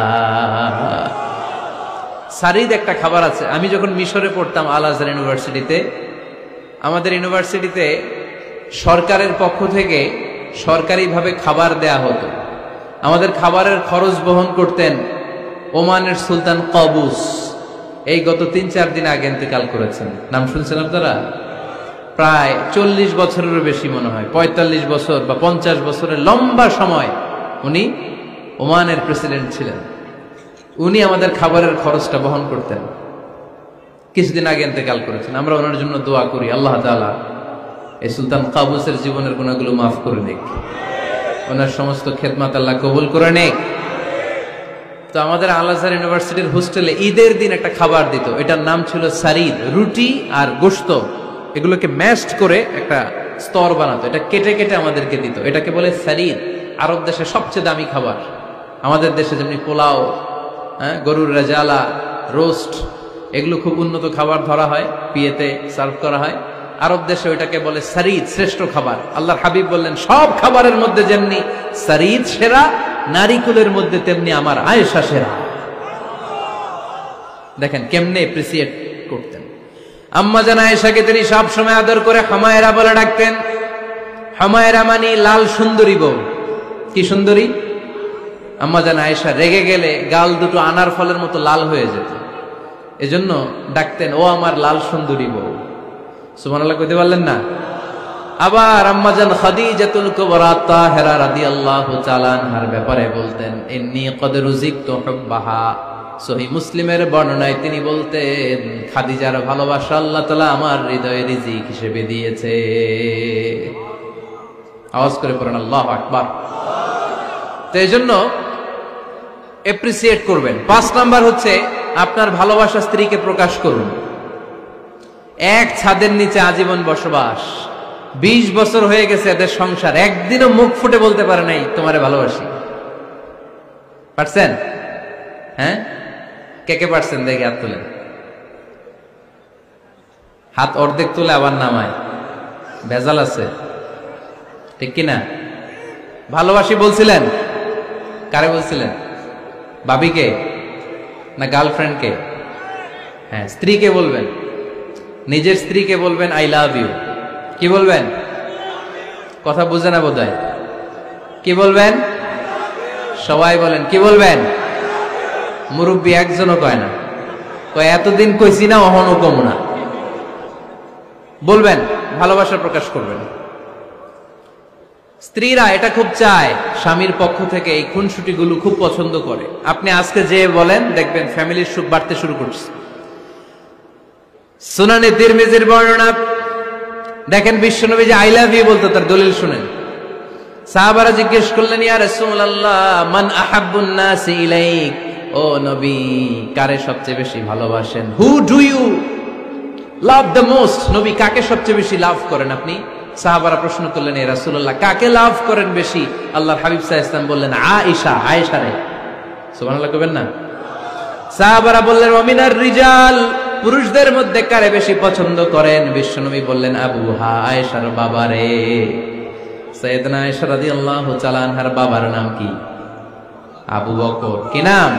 সারিদ একটা খাবার আছে। আমি যখন মিশরে পড়তাম আল আজহার ইউনিভার্সিটিতে, আমাদের ইউনিভার্সিটিতে সরকারের পক্ষ থেকে সরকারিভাবে খাবার দেয়া হতো। আমাদের খাবারের খরচ বহন করতেন ওমানের সুলতান কাবুস। এই গত 3-4 দিন আগে ইন্তেকাল করেছেন। নাম শুনছেন আপনারা? প্রায় 40 বছরেরও বেশি মনে হয়, 45 বছর বা 50 বছরের লম্বা সময় উনি ওমানের প্রেসিডেন্ট ছিলেন। উনি আমাদের খাবারের খরচটা বহন করতেন। কিছুদিন আগে ইন্তেকাল করেছেন। আমরা ওনার জন্য দোয়া করি, আল্লাহ তাআলা এই সুলতান কাবুসের জীবনের গুনাহগুলো মাফ করে নিক, ওনার সমস্ত খেদমত আল্লাহ কবুল করে নিক। তো আমাদের আল আজহার ইউনিভার্সিটির হোস্টেলে ঈদের দিন একটা খাবার দিত, এটার নাম ছিল সারিদ। রুটি আর গোশত এগুলোকে ম্যাশড করে একটা স্তর বানাতো, এটা কেটে কেটে আমাদেরকে দিত, এটাকে বলে সারিদ। আরব দেশে সবচেয়ে দামি খাবার। আমাদের দেশে যেমনি পোলাও, গরুর রেজালা, রোস্ট, এগুলো খুব উন্নত খাবার ধরা হয়, বিয়েতে সার্ভ করা হয়। আরব দেশে ওইটাকে বলে সারিদ, শ্রেষ্ঠ খাবার। আল্লাহর হাবিব বললেন, সব খাবারের মধ্যে যেমনি সারিদ সেরা, নারীকুলের মধ্যে তেমনি আমার আয়েশা সেরা। দেখেন কেমনে এপ্রিসিয়েট করতেন। আম্মা জান আয়েশাকে তিনি সব সময় আদর করে হামায়রা বলে ডাকতেন। হামায়রা মানে লাল সুন্দরী বউ। কি সুন্দরী? আম্মা জান আয়েশা রেগে গেলে গাল দুটো আনার ফলের মতো লাল হয়ে যেত, এজন্য ডাকতেন, ও আমার লাল সুন্দরী বউ। সুবহানাল্লাহ কইতে পারলেন না? আবার আম্মাজান খাদিজাতুল কুবরা তাহেরা রাদিয়াল্লাহু তাআলা আনহার ব্যাপারে বলতেন, ইন্নী ক্বাদ রুজিকতু হুব্বাহা। সহিহ মুসলিমের বর্ণনায় তিনি বলতেন, খাদিজার ভালোবাসা আল্লাহ তাআলা আমার হৃদয়ে রিজিক হিসেবে দিয়েছে। আওয়াজ করে পড়েন আল্লাহু আকবার। তো এইজন্য এপ্রিসিয়েট করবেন। 5 নাম্বার হচ্ছে আপনার ভালোবাসা স্ত্রীকে প্রকাশ করুন। এক ছাদের নিচে আজীবন বসবাস, 20 বছর হয়ে গেছে এদের সংসার, একদিনও মুখ ফুটে বলতে পারে নাই তোমারে ভালোবাসি। পারছেন? হ্যাঁ, কে কে পারছেন? দেখি হাত তুলেন। হাত অর্ধেক তুলে আবার নামায়। ভেজাল আছে, ঠিক কিনা? ভালোবাসি বলছিলেন, কারে বলছিলেন? ভাবিকে না গার্লফ্রেন্ডকে? হ্যাঁ, স্ত্রীকে বলবেন, নিজের স্ত্রীকে বলবেন আই লাভ ইউ। কি বলবেন? কথা বুঝে না বোধহয়। কি বলবেন? সবাই বলেন, কি বলবেন? মুরব্বী একজনও কয় না, কয় এতদিন কইছি না, অহনও কম না। বলবেন, ভালোবাসা প্রকাশ করবেন। স্ত্রীরা এটা খুব চায়, স্বামীর পক্ষ থেকে এই খুনসুটিগুলো খুব পছন্দ করে। আপনি আজকে যে বলেন, দেখবেন ফ্যামিলির সুখ বাড়তে শুরু করছে। সুনানে তিরমিজির বর্ণনা দেখেন, বিশ্বনবী যে আই লাভ ইউ বলতো, তার দলিল শুনেন। সাহাবারা জিজ্ঞেস করলেন, ইয়া রাসূলুল্লাহ, মান আহাব্বুন নাসি ইলাইক, ও নবী, কারে সবচেয়ে বেশি ভালোবাসেন? Who do you love the most? নবী, কাকে সবচেয়ে বেশি লাভ করেন আপনি? সাহাবারা প্রশ্ন করলেন, ইয়া রাসূলুল্লাহ, কাকে লাভ করেন বেশি? আল্লাহর হাবিব সাল্লাল্লাহু আলাইহি ওয়াসাল্লাম বললেন, আয়েশা, আয়েশা রে। সুবহানাল্লাহ কইবেন না? সাহাবারা বললেন, ওয়া মিনার রিজাল, পুরুষদের মধ্যে কারে বেশি পছন্দ করেন? বিশ্বনবী বললেন, আবুহা, আয়েশার বাবারে। সাইয়েদনা আয়েশা রাদিয়াল্লাহু তাআলা আনহার বাবার নাম কি? আবু বকর। কি নাম?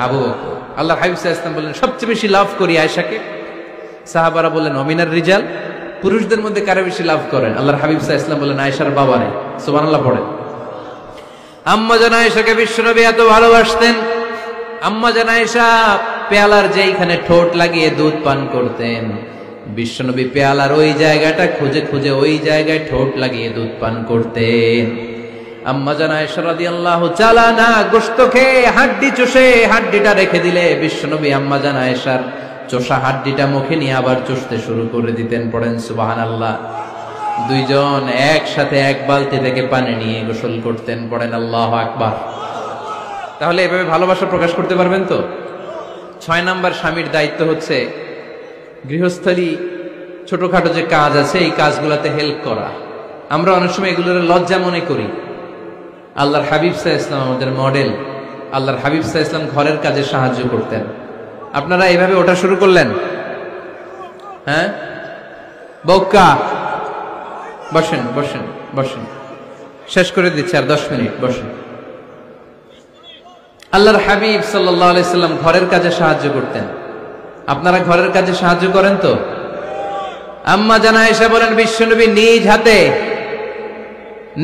আবু বকর। আল্লাহর হাবিব সাল্লাল্লাহু আলাইহি ওয়াসাল্লাম বললেন, সবচেয়ে বেশি লাভ করি আয়েশাকে। সাহাবারা বললেন, ওয়া মিনার রিজাল, পুরুষদের মধ্যে কারে বেশি লাভ করেন? আল্লাহর হাবিব সাল্লাল্লাহু আলাইহি ওয়াসাল্লাম বললেন, আয়েশার বাবারে। সুবহানাল্লাহ পড়েন। আম্মা জান আয়েশাকে বিশ্বনবী এত ভালোবাসতেন। আম্মা জান আয়েশা পেয়ালার যেইখানে ঠোঁট লাগিয়ে দুধ পান করতেন, বিশ্বনবী পেয়ালার ওই জায়গাটা খুঁজে খুঁজে ওই জায়গায় ঠোঁট লাগিয়ে দুধ পান করতেন। আম্মা জান আয়েশা রাদিয়াল্লাহু তাআলা না গোশত খেয়ে হাড্ডি চষে হাড্ডিটা রেখে দিলে বিশ্বনবী আম্মা জান আয়েশার চষা হাড্ডিটা মুখে নিয়ে আবার চষতে শুরু করে দিতেন। পড়েন সুবহানাল্লাহ। দুইজন একসাথে এক বালতি থেকে পানি নিয়ে গোসল করতেন। পড়েন আল্লাহু আকবার। তাহলে এভাবে ভালোবাসা প্রকাশ করতে পারবেন তো? 6 নাম্বার স্বামীর দায়িত্ব হচ্ছে গৃহস্থলী ছোটখাটো যে কাজ আছে এই কাজগুলোতে হেল্প করা। আমরা অনেক সময় এগুলোর লজ্জা মনে করি। আল্লাহর হাবিব সাল্লাল্লাহু আলাইহি ওয়াসাল্লাম আমাদের মডেল। আল্লাহর হাবিব সাল্লাল্লাহু আলাইহি ওয়াসাল্লাম ঘরের কাজে সাহায্য করতেন। আপনারা এইভাবে ওটা শুরু করলেন? হ্যাঁ, বউকা বসেন বসেন বসেন, শেষ করে দিচ্ছি, আর 10 মিনিট বসেন। আল্লাহর হাবিব সাল্লাল্লাহু আলাইহি সাল্লাম ঘরের কাজে সাহায্য করতেন। আপনারা ঘরের কাজে সাহায্য করেন তো? আম্মা জান আয়েশা বলেন, বিশ্বনবী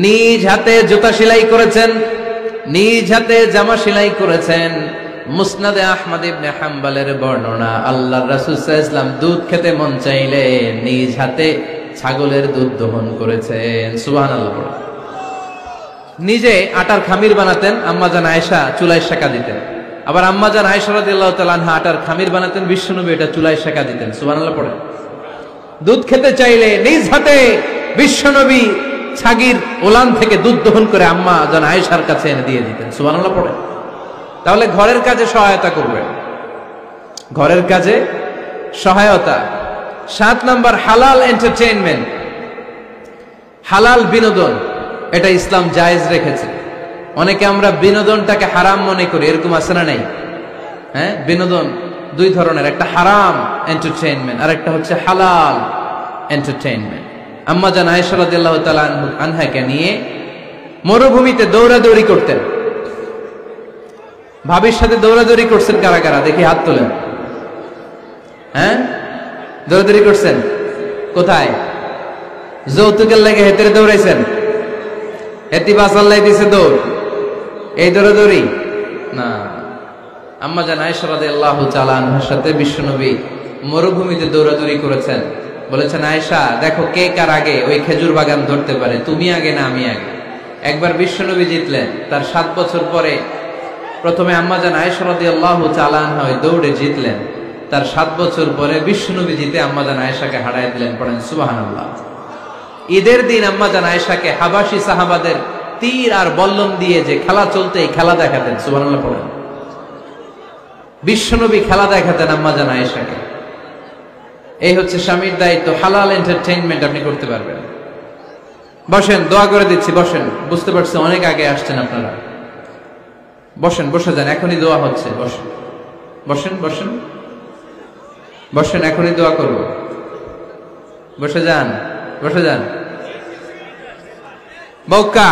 নিজ হাতে জুতা সেলাই করেছেন, নিজ হাতে জামা সেলাই করেছেন। মুসনাদে আহমদ ইবনে হাম্বলের বর্ণনা, আল্লাহর রাসূল সাল্লাল্লাহু আলাইহি ওয়াসাল্লাম দুধ খেতে মন চাইলে নিজ হাতে ছাগলের দুধ দহন করেছেন। সুবহানাল্লাহ। নিজে আটার খামির বানাতেন, আম্মা জান আয়েশা চুলায় সেকা দিতেন। আবার আম্মা জান আয়েশা রাদিয়াল্লাহু তাআলা আনহা আটার খামির বানাতেন, বিশ্বনবী এটা চুলায় সেকা দিতেন। সুবহানাল্লাহ পড়েন। দুধ খেতে চাইলে নিজ হাতে বিশ্বনবী ছাগির ওলান থেকে দুধ দহন করে আম্মা জান আয়েশার কাছে এনে দিয়ে দিতেন। সুবহানাল্লাহ পড়েন। তাহলে ঘরের কাজে সহায়তা করবেন, ঘরের কাজে সহায়তা। 7 নাম্বার হালাল এন্টারটেইনমেন্ট, হালাল বিনোদন, এটা ইসলাম জায়েজ রেখেছে। অনেকে আমরা বিনোদনটাকে হারাম মনে করি, এরকম আছে না নাই? হ্যাঁ, বিনোদন দুই ধরনের, একটা হারাম এন্টারটেইনমেন্ট আর একটা হচ্ছে হালাল এন্টারটেইনমেন্ট। আম্মা জান আয়েশা রাদিয়াল্লাহু তাআলা আনহাকে নিয়ে মরুভূমিতে দৌড়াদৌড়ি করতেন। ভাবির সাথে দৌড়াদৌড়ি করছেন কারা কারা? দেখি হাত তোলেন। হ্যাঁ, দৌড়াদৌড়ি করছেন কোথায়? যৌতুকের লাগে হেতেরে দৌড়াইছেন? হেতি বাসাল্লাই দিছে দৌড়, এই দৌড়াদৌড়ি না। আম্মা জান আয়েশা রাদিয়াল্লাহু তাআলা আনহার সাথে বিশ্বনবী মরুভূমিতে দৌড়াদৌড়ি করেছেন। বলেছেন, আয়েশা দেখো কে কার আগে ওই খেজুর বাগান ধরতে পারে, তুমি আগে না আমি আগে। একবার বিশ্বনবী জিতলেন, তার 7 বছর পরে প্রথমে আম্মা জান আয়েশা রাদিয়াল্লাহু তাআলা আনহা ওই দৌড়ে জিতলেন। তার 7 বছর পরে বিশ্বনবী জিতে আম্মা জান আয়েশাকে হারায় দিলেন। পড়েন সুবহানাল্লাহ। ঈদের দিন আম্মা জান আয়েশাকে হাবাসী সাহাবাদের তীর আর বল্লম দিয়ে যে খেলা চলতে এই খেলা দেখাতেন। সুবহানাল্লাহ পড়েন। বিশ্বনবী খেলা দেখাতেন আম্মা জান আয়েশাকে। এই হচ্ছে স্বামীর দায়িত্ব। হালাল এন্টারটেইনমেন্ট আপনি করতে পারবেন। বসেন, দোয়া করে দিচ্ছি, বসেন। বুঝতে পারছি অনেক আগে আসছেন আপনারা। বসেন, বসে যান, এখনই দোয়া হচ্ছে। বসেন বসেন বসেন বসেন, এখনই দোয়া করব। বসে যান, বসে যান। মক্কা